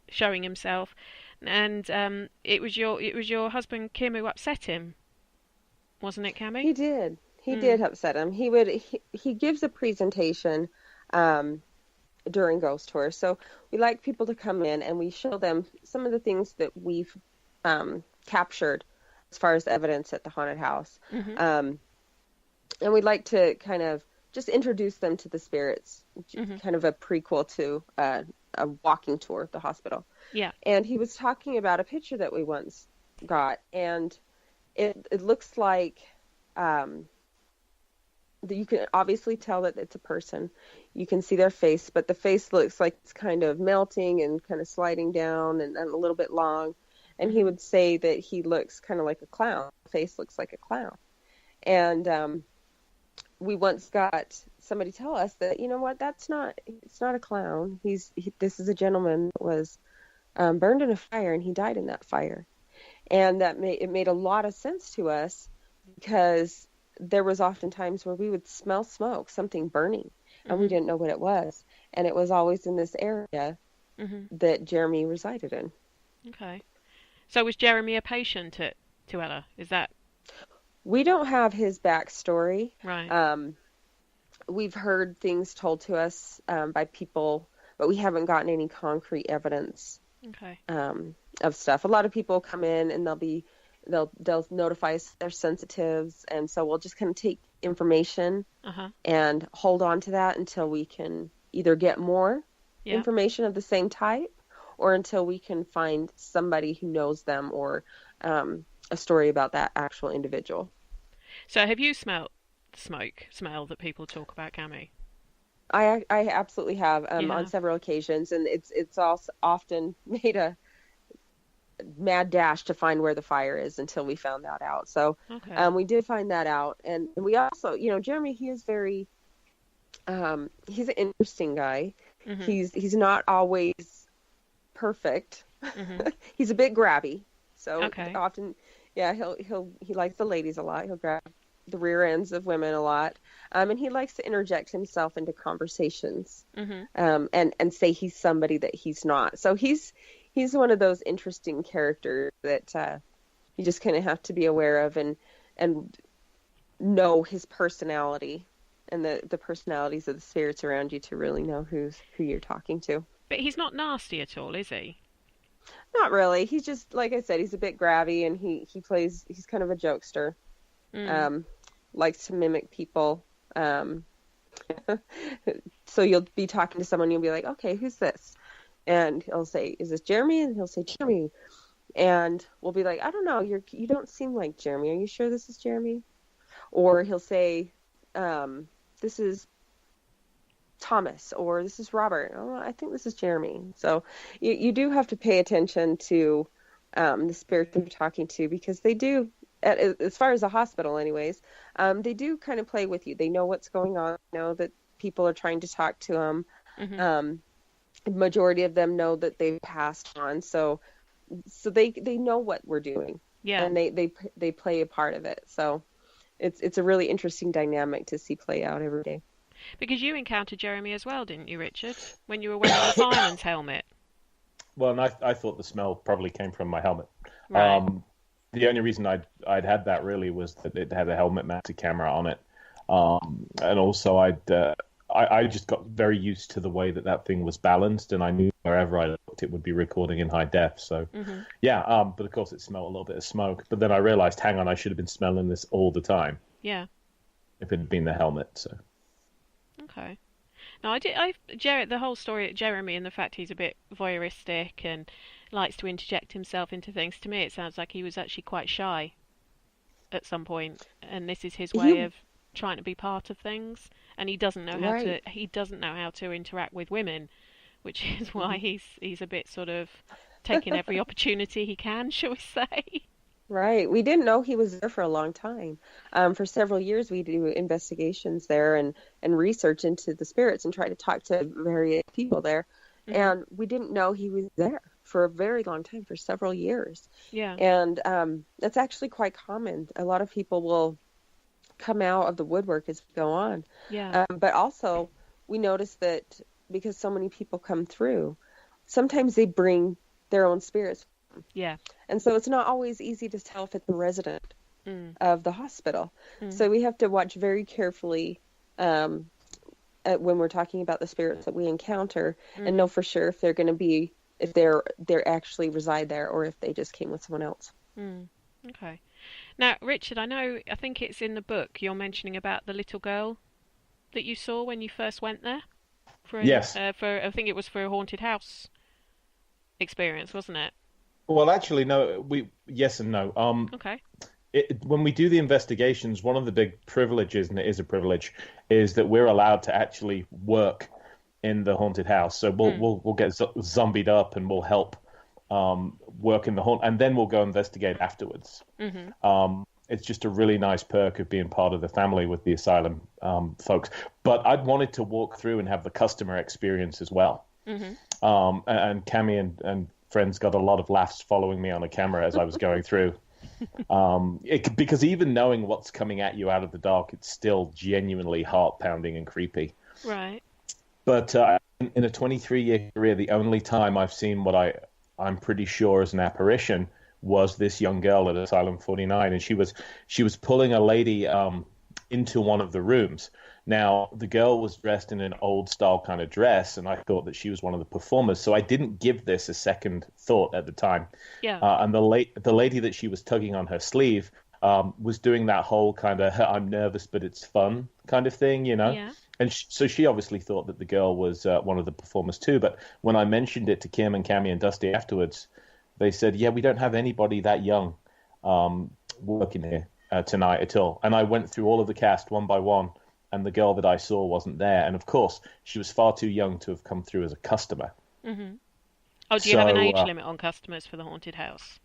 showing himself. And it was your husband Kim who upset him, wasn't it, Cami? He did. He did upset him. He gives a presentation during ghost tours. So we like people to come in and we show them some of the things that we've captured as far as evidence at the haunted house. And we'd like to kind of just introduce them to the spirits, kind of a prequel to a walking tour of the hospital. Yeah. And he was talking about a picture that we once got, and it looks like you can obviously tell that it's a person. You can see their face, but the face looks like it's kind of melting and kind of sliding down and a little bit long. And he would say that he looks kind of like a clown. The face looks like a clown. And we once got somebody tell us that, you know what, it's not a clown. This is a gentleman that was burned in a fire, and he died in that fire. And it made a lot of sense to us, because there was often times where we would smell smoke, something burning, and we didn't know what it was. And it was always in this area that Jeremy resided in. Okay. So was Jeremy a patient to Ella? Is that We don't have his backstory. right? We've heard things told to us by people, but we haven't gotten any concrete evidence Okay. of stuff. A lot of people come in and they'll notify us they're sensitives, and so we'll just kind of take information Uh-huh. and hold on to that until we can either get more Yeah. information of the same type, or until we can find somebody who knows them, or a story about that actual individual. So have you smelt the smell that people talk about, Cami? I absolutely have on Yeah. several occasions, and it's also often made a mad dash to find where the fire is until we found that out. So Okay. we did find that out, and we also, Jeremy, he is very he's an interesting guy. Mhm. He's not always perfect. Mhm. He's a bit grabby, so Okay. often, yeah, he likes the ladies a lot. He'll grab the rear ends of women a lot, and he likes to interject himself into conversations, Mhm. and say he's somebody that he's not. So he's one of those interesting characters that you just kind of have to be aware of and know his personality and the personalities of the spirits around you to really know who you're talking to. But he's not nasty at all, is he? Not really. He's just, like I said, he's a bit grabby, and he's kind of a jokester. Likes to mimic people. So you'll be talking to someone, you'll be like, okay, who's this? And he'll say, is this Jeremy? And he'll say, Jeremy. And we'll be like, I don't know, you don't seem like Jeremy. Are you sure this is Jeremy? Or he'll say, this is Thomas, or this is Robert. Oh, I think this is Jeremy. So you do have to pay attention to the spirits you're talking to, because they do, as far as the hospital anyways, they do kind of play with you. They know what's going on, know that people are trying to talk to them. Mhm. The majority of them know that they've passed on, so they know what we're doing. Yeah. And they play a part of it. So it's a really interesting dynamic to see play out every day. Because you encountered Jeremy as well, didn't you, Richard? When you were wearing the fireman's helmet. Well, and I thought the smell probably came from my helmet. Right. The only reason I'd had that really was that it had a helmet-mounted camera on it, and also I just got very used to the way that thing was balanced, and I knew wherever I looked it would be recording in high def. So yeah, but of course it smelled a little bit of smoke. But then I realized, hang on, I should have been smelling this all the time Yeah. if it had been the helmet. So Okay. No, the whole story of Jeremy and the fact he's a bit voyeuristic and likes to interject himself into things. To me, it sounds like he was actually quite shy at some point, and this is his way of trying to be part of things. And he doesn't know how to. He doesn't know how to interact with women, which is why he's a bit sort of taking every opportunity he can, shall we say? Right. We didn't know he was there for a long time. For several years, we do investigations there and research into the spirits and try to talk to various people there. Mhm. And we didn't know he was there for a very long time, for several years. Yeah. And that's actually quite common. A lot of people will come out of the woodwork as we go on. Yeah. But also, we notice that because so many people come through, sometimes they bring their own spirits. Yeah. And so it's not always easy to tell if it's a resident of the hospital. Mm. So we have to watch very carefully when we're talking about the spirits that we encounter and know for sure if they're going to be, if they're actually reside there or if they just came with someone else. Mm. Okay. Now, Richard, I think it's in the book you're mentioning about the little girl that you saw when you first went there. Yes. I think it was for a haunted house experience, wasn't it? well, actually, no. Yes and no. Okay. When we do the investigations, one of the big privileges, and it is a privilege, is that we're allowed to actually work in the haunted house. So we'll get zombied up and we'll help work in the haunt, and then we'll go investigate afterwards. Mm-hmm. It's just a really nice perk of being part of the family with the Asylum folks. But I'd wanted to walk through and have the customer experience as well. Mm-hmm. And Cami and friends got a lot of laughs following me on a camera as I was going through. Because even knowing what's coming at you out of the dark, it's still genuinely heart-pounding and creepy. Right. But in a 23-year career, the only time I've seen what I'm pretty sure is an apparition, was this young girl at Asylum 49, and she was pulling a lady into one of the rooms. Now, the girl was dressed in an old style kind of dress, and I thought that she was one of the performers, so I didn't give this a second thought at the time. Yeah. And the lady that she was tugging on her sleeve was doing that whole kind of I'm nervous but it's fun kind of thing, you know? Yeah. And so she obviously thought that the girl was one of the performers too. But when I mentioned it to Kim and Cami and Dusty afterwards, they said, yeah, we don't have anybody that young working here tonight at all. And I went through all of the cast one by one, and the girl that I saw wasn't there. And of course, she was far too young to have come through as a customer. Mm-hmm. Oh, do you have an age limit on customers for the haunted house?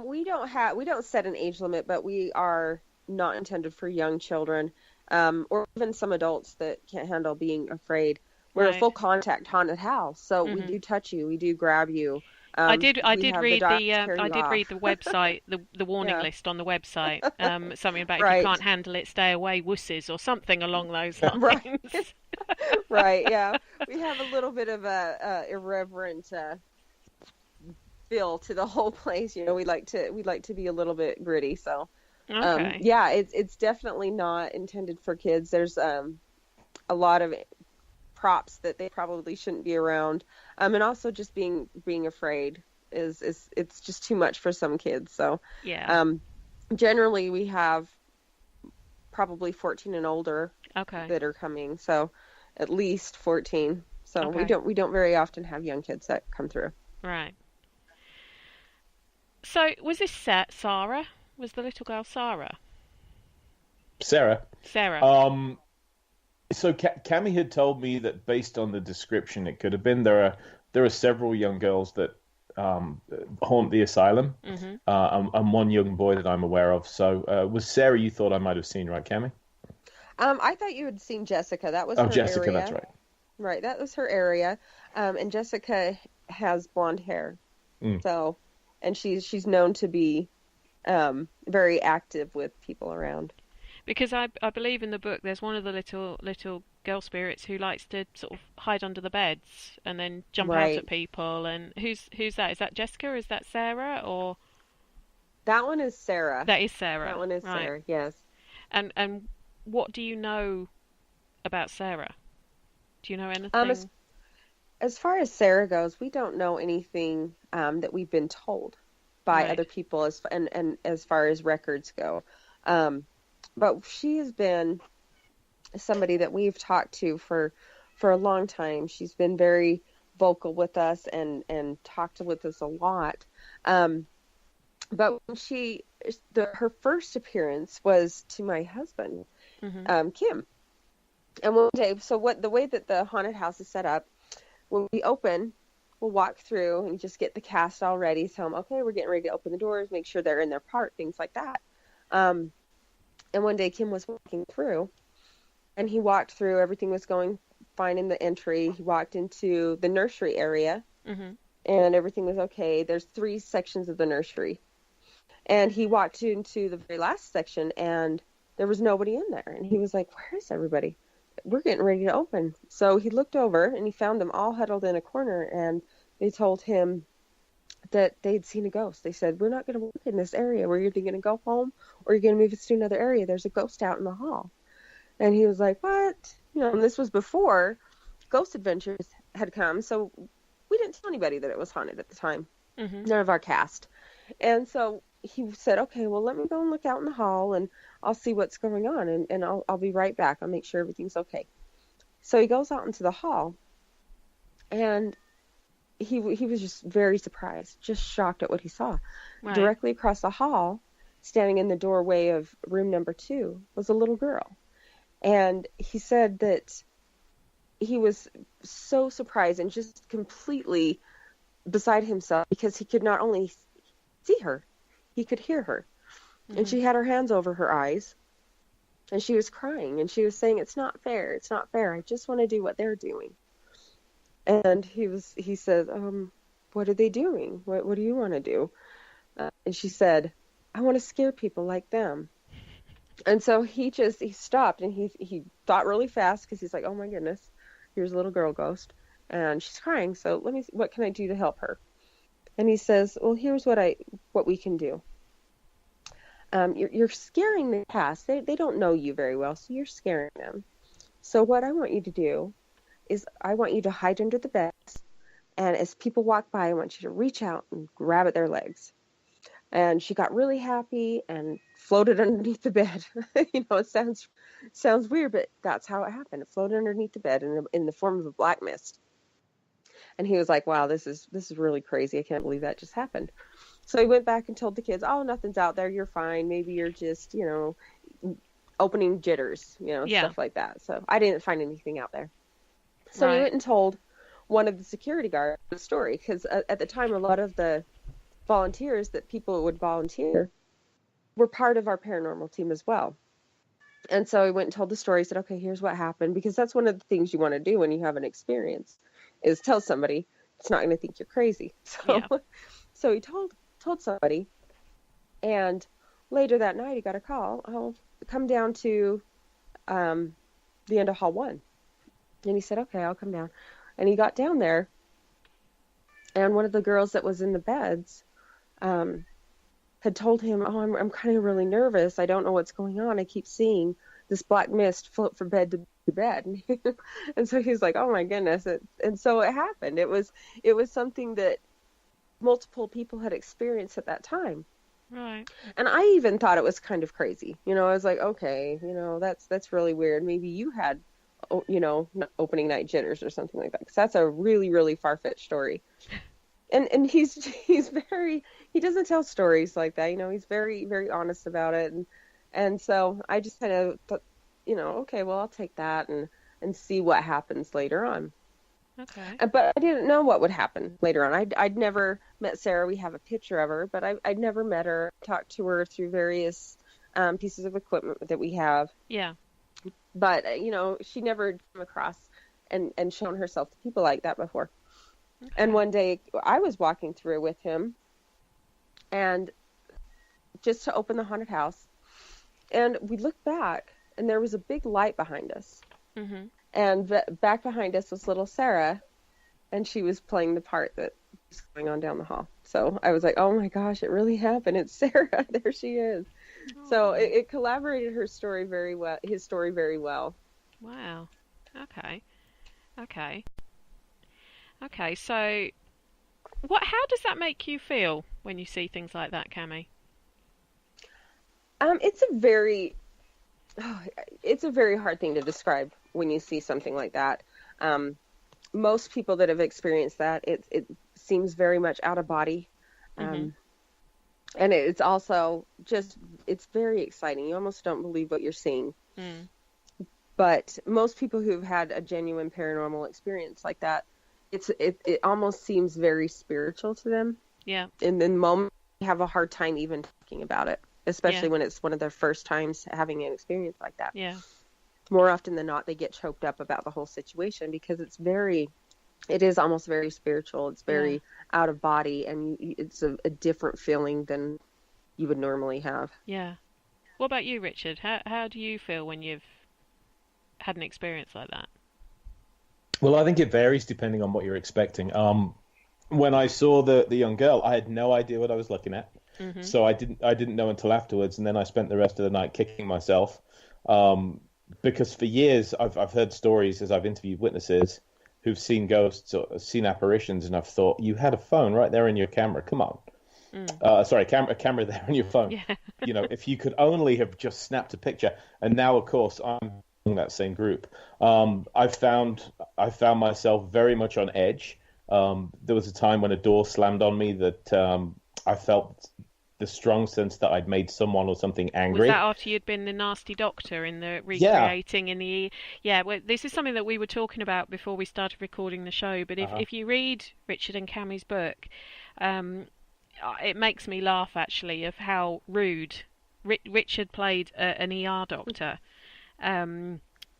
We don't set an age limit, but we are not intended for young children, or even some adults that can't handle being afraid. We're a full contact haunted house, so we do touch you, we do grab you. I did read the website, the warning list on the website. Something about if you can't handle it, stay away, wusses, or something along those lines. Right. Right. Yeah, we have a little bit of a irreverent feel to the whole place. You know, we like to be a little bit gritty. So, okay. Yeah, it's definitely not intended for kids. There's a lot of props that they probably shouldn't be around, and also just being afraid is it's just too much for some kids. So yeah, generally we have probably 14 and older that are coming, so at least 14. So we don't very often have young kids that come through. Right. So was this Sarah? Was the little girl Sarah? Sarah. So Cami had told me that based on the description, it could have been. There are several young girls that haunt the asylum, and one young boy that I'm aware of. So was Sarah you thought I might have seen, right, Cami? I thought you had seen Jessica. That was her Jessica, area. That's right. Right, that was her area. And Jessica has blonde hair. So, and she's known to be very active with people around. Because I believe in the book there's one of the little girl spirits who likes to sort of hide under the beds and then jump out at people. And who's that? Is that Jessica or is that Sarah or? That one is Sarah. That is Sarah. That one is Sarah. Yes. And what do you know about Sarah? Do you know anything? As far as Sarah goes, we don't know anything that we've been told by other people and as far as records go. But she has been somebody that we've talked to for a long time. She's been very vocal with us and talked with us a lot. But when her first appearance was to my husband, Kim. And one day, the way that the haunted house is set up, when we open, we'll walk through and just get the cast all ready. Tell them, okay, we're getting ready to open the doors, make sure they're in their part, things like that. And one day Kim was walking through, and he walked through. Everything was going fine in the entry. He walked into the nursery area, and everything was okay. There's 3 sections of the nursery. And he walked into the very last section, and there was nobody in there. And he was like, where is everybody? We're getting ready to open. So he looked over, and he found them all huddled in a corner, and they told him that they'd seen a ghost. They said, we're not going to work in this area. We're either going to go home or you're going to move us to another area. There's a ghost out in the hall. And he was like, what? You know, and this was before Ghost Adventures had come. So we didn't tell anybody that it was haunted at the time. None of our cast. And so he said, okay, well, let me go and look out in the hall and I'll see what's going on. And I'll be right back. I'll make sure everything's okay. So he goes out into the hall, and he was just very surprised, just shocked at what he saw. Right. Directly across the hall, standing in the doorway of room number 2, was a little girl. And he said that he was so surprised and just completely beside himself because he could not only see her, he could hear her. And she had her hands over her eyes, and she was crying, and she was saying, it's not fair, it's not fair. I just want to do what they're doing. And he said, what are they doing? What do you want to do? And she said, I want to scare people like them. And so he stopped, and he thought really fast, because he's like, oh my goodness, here's a little girl ghost. and she's crying. So what can I do to help her? And he says, well, here's what we can do. You're scaring the cast. They don't know you very well, so you're scaring them. So what I want you to do is I want you to hide under the beds, and as people walk by, I want you to reach out and grab at their legs. And she got really happy and floated underneath the bed. It sounds weird, but that's how it happened. It floated underneath the bed in the form of a black mist. And he was like, wow, this is really crazy. I can't believe that just happened. So he went back and told the kids, oh, nothing's out there. You're fine. Maybe you're just, opening jitters, stuff like that. So I didn't find anything out there. So he went and told one of the security guards the story, because at the time, a lot of the volunteers that people would volunteer were part of our paranormal team as well. And so he went and told the story. He said, okay, here's what happened, because that's one of the things you want to do when you have an experience is tell somebody. It's not going to think you're crazy. So he told somebody, and later that night he got a call. Oh, come down to the end of Hall 1. And he said, okay, I'll come down. And he got down there, and one of the girls that was in the beds had told him, oh, I'm kind of really nervous. I don't know what's going on. I keep seeing this black mist float from bed to bed. And so he's like, oh my goodness. And so it happened. It was something that multiple people had experienced at that time. Right. And I even thought it was kind of crazy. I was like, okay, that's really weird. Maybe you had, opening night jitters or something like that. Because that's a really, really far-fetched story. And he's very, he doesn't tell stories like that. He's very, very honest about it. And so I just kind of thought, okay, well, I'll take that and see what happens later on. Okay. But I didn't know what would happen later on. I'd never met Sarah. We have a picture of her, but I'd never met her, talked to her through various pieces of equipment that we have. Yeah. But, she never came across and shown herself to people like that before. Okay. And one day I was walking through with him, and just to open the haunted house, and we looked back, and there was a big light behind us. Mm-hmm. And back behind us was little Sarah, and she was playing the part that was going on down the hall. So I was like, oh my gosh, it really happened. It's Sarah. There she is. Oh. So it collaborated his story very well. Wow. Okay, so how does that make you feel when you see things like that, Cami? It's a very hard thing to describe when you see something like that. Most people that have experienced that, it seems very much out of body. Mm-hmm. And it's also it's very exciting. You almost don't believe what you're seeing. Mm. But most people who've had a genuine paranormal experience like that, it almost seems very spiritual to them. Yeah. In the moment, they have a hard time even talking about it, especially when it's one of their first times having an experience like that. Yeah. More often than not, they get choked up about the whole situation because it is almost very spiritual. It's very out of body, and it's a different feeling than you would normally have. Yeah. What about you, Richard? How do you feel when you've had an experience like that? Well, I think it varies depending on what you're expecting. When I saw the young girl, I had no idea what I was looking at. Mm-hmm. So I didn't know until afterwards, and then I spent the rest of the night kicking myself. Because for years I've heard stories as I've interviewed witnesses who've seen ghosts or seen apparitions, and I've thought, you had a phone right there in your camera. Come on. Camera there on your phone. Yeah. If you could only have just snapped a picture. And now, of course, I'm in that same group. I found myself very much on edge. There was a time when a door slammed on me that I felt the strong sense that I'd made someone or something angry. Was that after you'd been the nasty doctor in the recreating in the... Yeah, well, this is something that we were talking about before we started recording the show, but if you read Richard and Cami's book, it makes me laugh, actually, of how rude Richard played an ER doctor,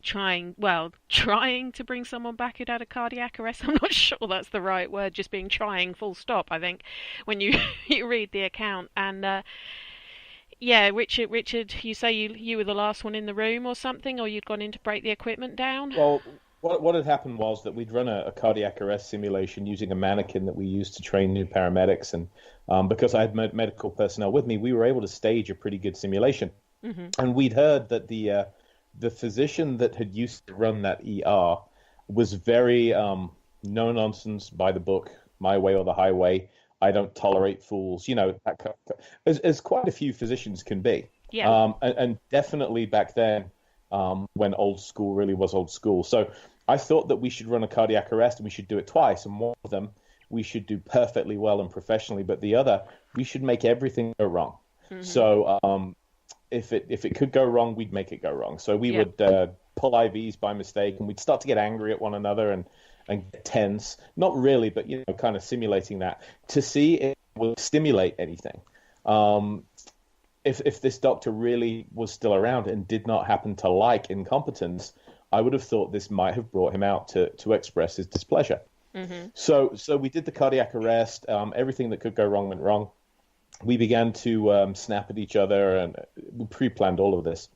trying to bring someone back who'd had a cardiac arrest. I'm not sure that's the right word, just being trying, full stop, I think, when you read the account. And Richard, you say you were the last one in the room or something, or you'd gone in to break the equipment down? Well, what had happened was that we'd run a cardiac arrest simulation using a mannequin that we used to train new paramedics, and because I had medical personnel with me, we were able to stage a pretty good simulation. And we'd heard that the physician that had used to run that ER was very no nonsense, by the book, my way or the highway. I don't tolerate fools, that kind of, as quite a few physicians can be. Yeah. And definitely back then, when old school really was old school. So I thought that we should run a cardiac arrest and we should do it twice. And one of them we should do perfectly well and professionally, but the other we should make everything go wrong. So if it could go wrong, we'd make it go wrong. So we would pull IVs by mistake, and we'd start to get angry at one another and get tense. Not really, but kind of simulating that to see if it will stimulate anything. If this doctor really was still around and did not happen to like incompetence, I would have thought this might have brought him out to express his displeasure. So we did the cardiac arrest. Everything that could go wrong went wrong. We began to snap at each other, and we pre-planned all of this.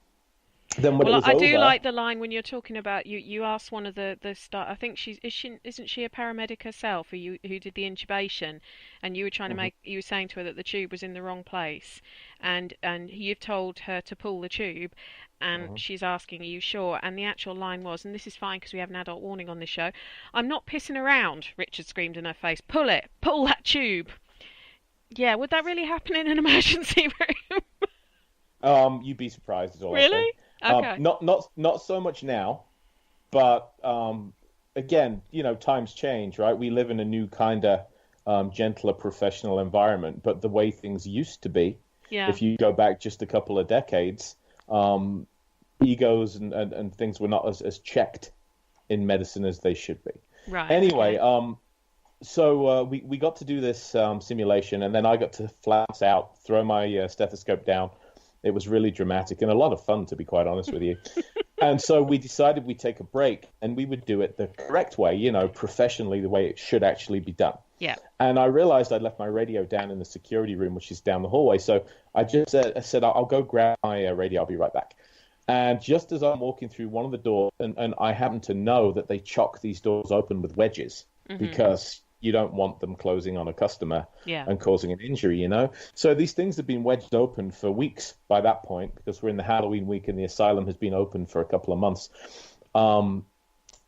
Then when it was I do over, like the line when you're talking about you asked one of the staff. I think isn't she a paramedic herself who did the intubation, and you were trying to make, you were saying to her that the tube was in the wrong place, and you've told her to pull the tube, and she's asking, are you sure? And the actual line was, and this is fine because we have an adult warning on this show, I'm not pissing around, Richard screamed in her face. Pull that tube. Yeah, would that really happen in an emergency room? You'd be surprised as well. Really? Okay. Not so much now, but again, times change, right? We live in a new kind of gentler professional environment, but the way things used to be, if you go back just a couple of decades, egos and things were not as checked in medicine as they should be. Right. Anyway, so we got to do this simulation, and then I got to flounce out, throw my stethoscope down. It was really dramatic and a lot of fun, to be quite honest with you. And so we decided we'd take a break, and we would do it the correct way, professionally, the way it should actually be done. Yeah. And I realized I'd left my radio down in the security room, which is down the hallway. So I just said, I'll go grab my radio. I'll be right back. And just as I'm walking through one of the doors, and I happen to know that they chock these doors open with wedges because you don't want them closing on a customer and causing an injury, So these things have been wedged open for weeks by that point, because we're in the Halloween week and the asylum has been open for a couple of months.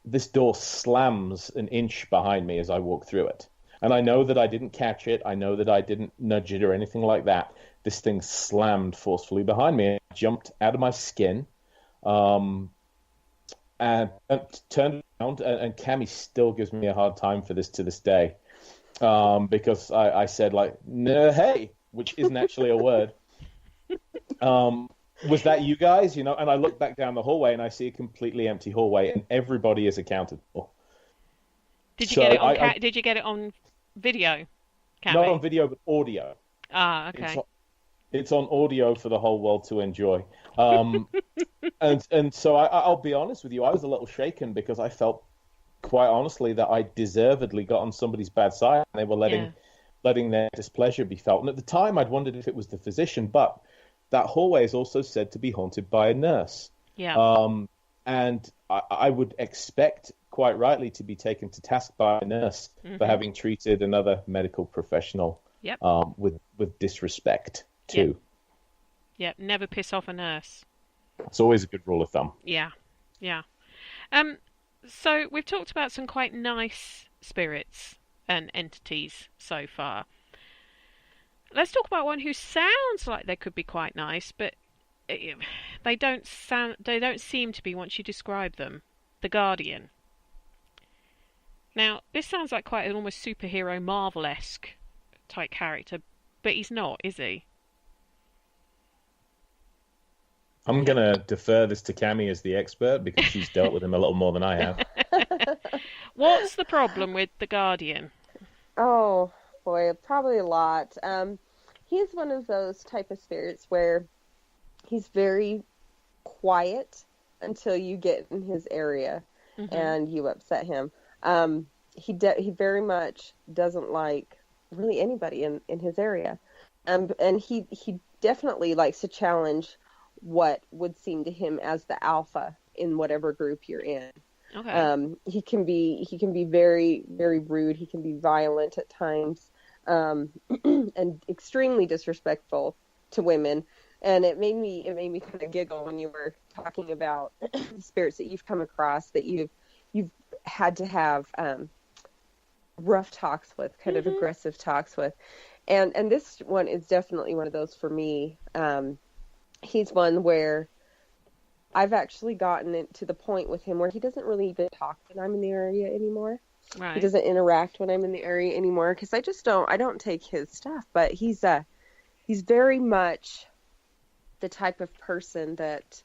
This door slams an inch behind me as I walk through it. And I know that I didn't catch it. I know that I didn't nudge it or anything like that. This thing slammed forcefully behind me. I jumped out of my skin and turned around, and Cami still gives me a hard time for this to this day, because I said, no, hey, which isn't actually a word. Was that you guys? And I look back down the hallway and I see a completely empty hallway, and everybody is accounted for. Did you get it on? Did you get it on video? Cami? Not on video, but audio. Ah, okay. It's on audio for the whole world to enjoy. And so I'll be honest with you, I was a little shaken because I felt, quite honestly, that I deservedly got on somebody's bad side, and they were letting their displeasure be felt. And at the time, I'd wondered if it was the physician, but that hallway is also said to be haunted by a nurse. Yeah. And I would expect, quite rightly, to be taken to task by a nurse for having treated another medical professional with disrespect too. Yep, never piss off a nurse. It's always a good rule of thumb. Yeah. So we've talked about some quite nice spirits and entities so far. Let's talk about one who sounds like they could be quite nice, but they don't seem to be once you describe them. The Guardian. Now, this sounds like quite an almost superhero Marvel-esque type character, but he's not, is he? I'm going to defer this to Cami as the expert, because she's dealt with him a little more than I have. What's the problem with the Guardian? Oh, boy, probably a lot. He's one of those type of spirits where he's very quiet until you get in his area and you upset him. He very much doesn't like really anybody in his area. And he definitely likes to challenge what would seem to him as the alpha in whatever group you're in. Okay. He can be very, very rude. He can be violent at times, and extremely disrespectful to women. And it made me kind of giggle when you were talking about the spirits that you've come across, that you've had to have rough talks with, kind of aggressive talks with. And this one is definitely one of those for me. He's one where I've actually gotten it to the point with him where he doesn't really even talk when I'm in the area anymore. Right. He doesn't interact when I'm in the area anymore because I don't take his stuff. But he's very much the type of person that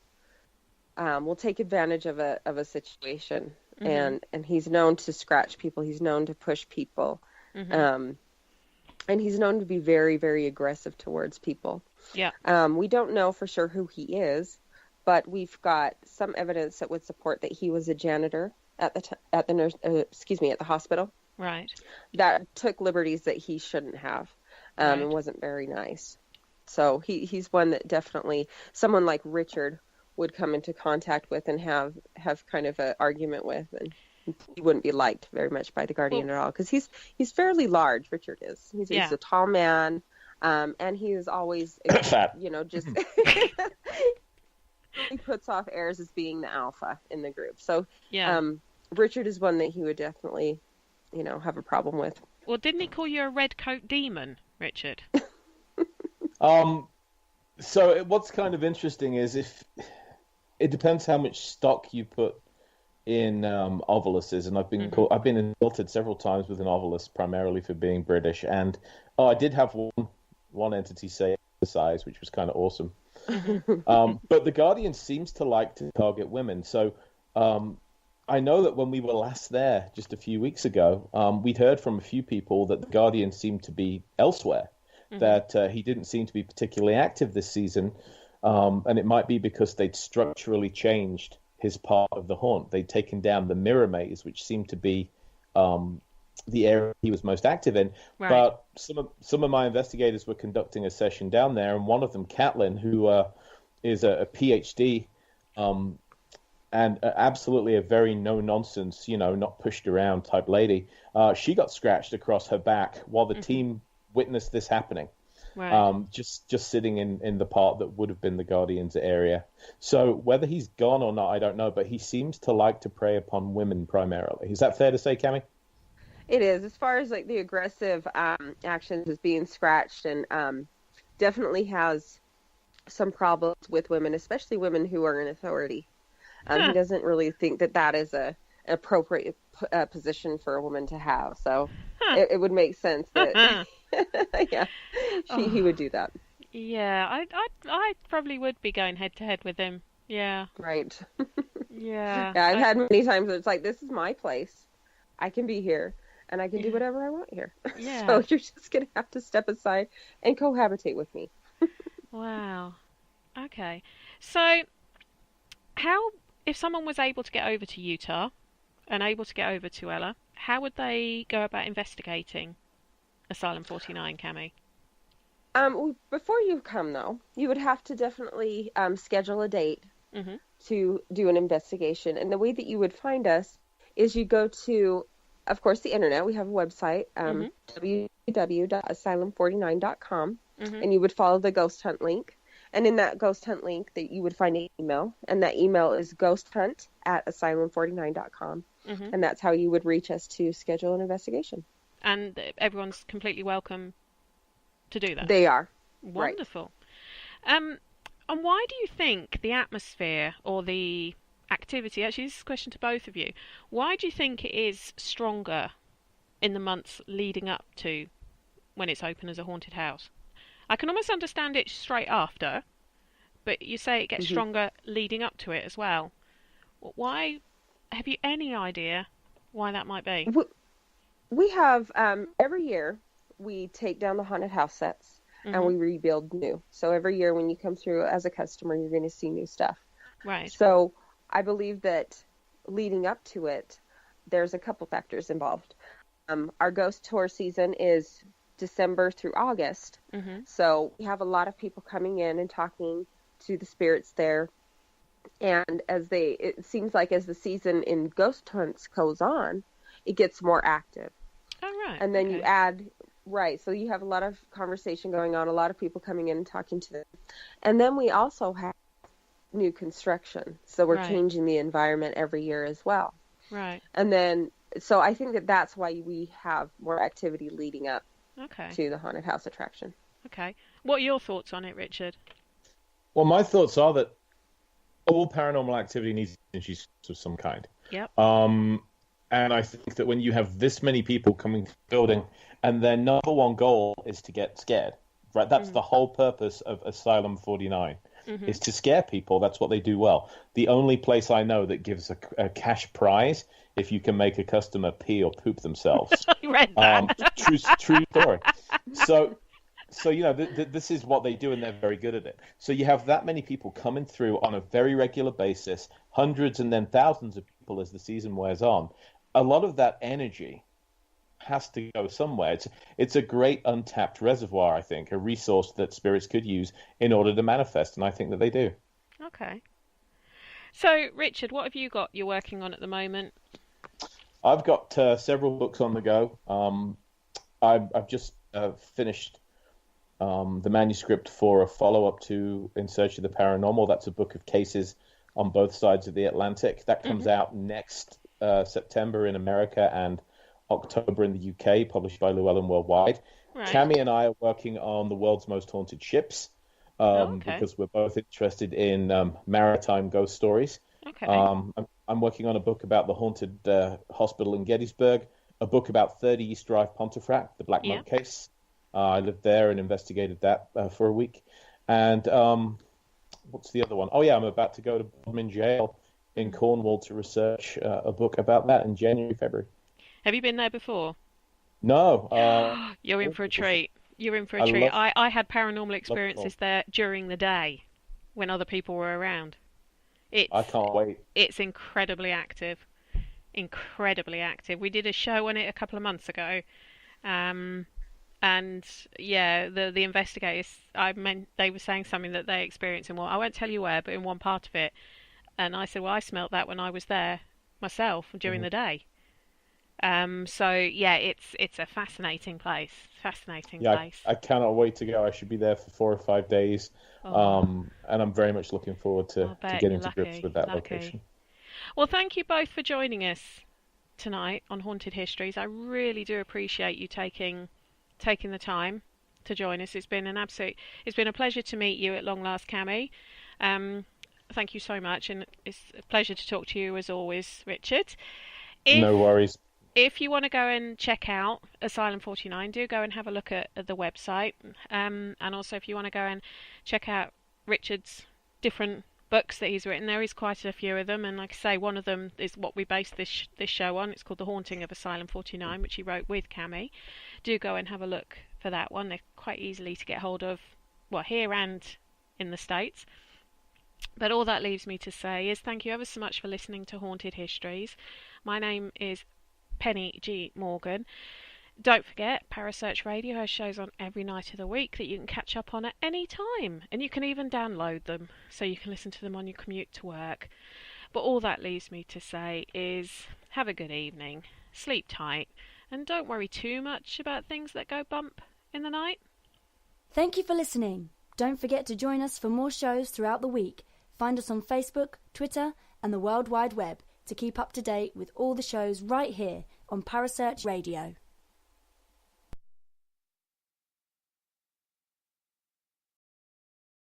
will take advantage of a situation, and he's known to scratch people. He's known to push people, and he's known to be very, very aggressive towards people. Yeah. We don't know for sure who he is, but we've got some evidence that would support that he was a janitor at the hospital. Right. That took liberties that he shouldn't have, Right. and wasn't very nice. So he's one that definitely someone like Richard would come into contact with and have kind of an argument with, and he wouldn't be liked very much by the guardian at all, because he's fairly large. Richard is. He's a tall man, and he is always fat. Just he puts off airs as being the alpha in the group. So Richard is one that he would definitely have a problem with. Well, didn't he call you a red coat demon, Richard? So what's kind of interesting is if it depends how much stock you put in ovuluses, and I've been insulted several times with an ovulus, primarily for being British, and I did have one entity say the size, which was kind of awesome. But the Guardian seems to like to target women, so I know that when we were last there just a few weeks ago, we'd heard from a few people that the Guardian seemed to be elsewhere. That he didn't seem to be particularly active this season, and it might be because they'd structurally changed his part of the haunt. They'd taken down the mirror maze, which seemed to be the area he was most active in. Right. But some of my investigators were conducting a session down there, and one of them, Catlin, who is a PhD, and absolutely a very no-nonsense, not pushed around type lady, she got scratched across her back while the team witnessed this happening. Right. Just sitting in the part that would have been the Guardian's area. So whether he's gone or not, I don't know, but he seems to like to prey upon women primarily. Is that fair to say, Cami? It is. As far as like the aggressive actions as being scratched, and definitely has some problems with women, especially women who are in authority. He doesn't really think that is an appropriate position for a woman to have. So it would make sense that he would do that. Yeah, I probably would be going head to head with him. Yeah. Right. Yeah. I've had many times where it's like, this is my place. I can be here, and I can do whatever I want here. Yeah. So you're just going to have to step aside and cohabitate with me. Wow. Okay. So, if someone was able to get over to Utah and able to get over to Ella, how would they go about investigating Asylum 49, Cami? Before you come, though, you would have to definitely schedule a date to do an investigation. And the way that you would find us is you go to, of course, the internet. We have a website, www.asylum49.com, and you would follow the ghost hunt link. And in that ghost hunt link, that you would find an email, and that email is ghosthunt@asylum49.com, and that's how you would reach us to schedule an investigation. And everyone's completely welcome to do that. They are. Wonderful. Right. And why do you think the atmosphere or the activity, actually this is a question to both of you, why do you think it is stronger in the months leading up to when it's open as a haunted house? I can almost understand it straight after, but you say it gets stronger leading up to it as well. Why? Have you any idea why that might be? We have, every year, we take down the haunted house sets and we rebuild new. So every year when you come through as a customer, you're going to see new stuff. Right. So I believe that leading up to it, there's a couple factors involved. Our ghost tour season is December through August. So we have a lot of people coming in and talking to the spirits there. And it seems like as the season in ghost hunts goes on, it gets more active. Oh, right. And then okay. you add, right, so you have a lot of conversation going on, a lot of people coming in and talking to them. And then we also have new construction. So we're Right. changing the environment every year as well. Right. And then, so I think that's why we have more activity leading up Okay. to the haunted house attraction. Okay. What are your thoughts on it, Richard? Well, my thoughts are that all paranormal activity needs energy of some kind. Yep. And I think that when you have this many people coming to the building, and their number one goal is to get scared, right? That's the whole purpose of Asylum 49, is to scare people. That's what they do well. The only place I know that gives a cash prize if you can make a customer pee or poop themselves. I read that. True story. So you know, this is what they do, and they're very good at it. So you have that many people coming through on a very regular basis, hundreds and then thousands of people as the season wears on. A lot of that energy has to go somewhere. It's a great untapped reservoir, I think, a resource that spirits could use in order to manifest, and I think that they do. Okay. So, Richard, what have you got you're working on at the moment? I've got several books on the go. I've just finished the manuscript for a follow-up to In Search of the Paranormal. That's a book of cases on both sides of the Atlantic. That comes out next September in America and October in the UK, published by Llewellyn Worldwide. Right. Cami and I are working on the world's most haunted ships because we're both interested in maritime ghost stories. Okay. I'm working on a book about the haunted hospital in Gettysburg, a book about 30 East Drive, Pontefract, the Black Monk case. I lived there and investigated that for a week. And what's the other one? Oh, yeah, I'm about to go to Bodmin Jail in Cornwall to research a book about that in January, February. Have you been there before? No. You're in for a treat. You're in for a treat. I had paranormal experiences there during the day when other people were around. I can't wait. It's incredibly active. Incredibly active. We did a show on it a couple of months ago. And yeah, the investigators, they were saying something that they experienced in I won't tell you where, but in one part of it. And I said, well, I smelt that when I was there myself during the day. So yeah, it's a fascinating place. Fascinating place. I cannot wait to go. I should be there for 4 or 5 days. And I'm very much looking forward to getting to grips with that location. Well, thank you both for joining us tonight on Haunted Histories. I really do appreciate you taking the time to join us. It's been a pleasure to meet you at long last, Cami. Thank you so much, and it's a pleasure to talk to you as always, Richard. No worries. If you want to go and check out Asylum 49, do go and have a look at the website. And also if you want to go and check out Richard's different books that he's written, there is quite a few of them. And like I say, one of them is what we based this show on. It's called The Haunting of Asylum 49, which he wrote with Cami. Do go and have a look for that one. They're quite easily to get hold of, well, here and in the States. But all that leaves me to say is thank you ever so much for listening to Haunted Histories. My name is Penny G. Morgan. Don't forget, Parasearch Radio has shows on every night of the week that you can catch up on at any time, and you can even download them so you can listen to them on your commute to work. But all that leaves me to say is have a good evening, sleep tight, and don't worry too much about things that go bump in the night. Thank you for listening. Don't forget to join us for more shows throughout the week. Find us on Facebook, Twitter, and the World Wide Web to keep up to date with all the shows right here on Parasearch Radio.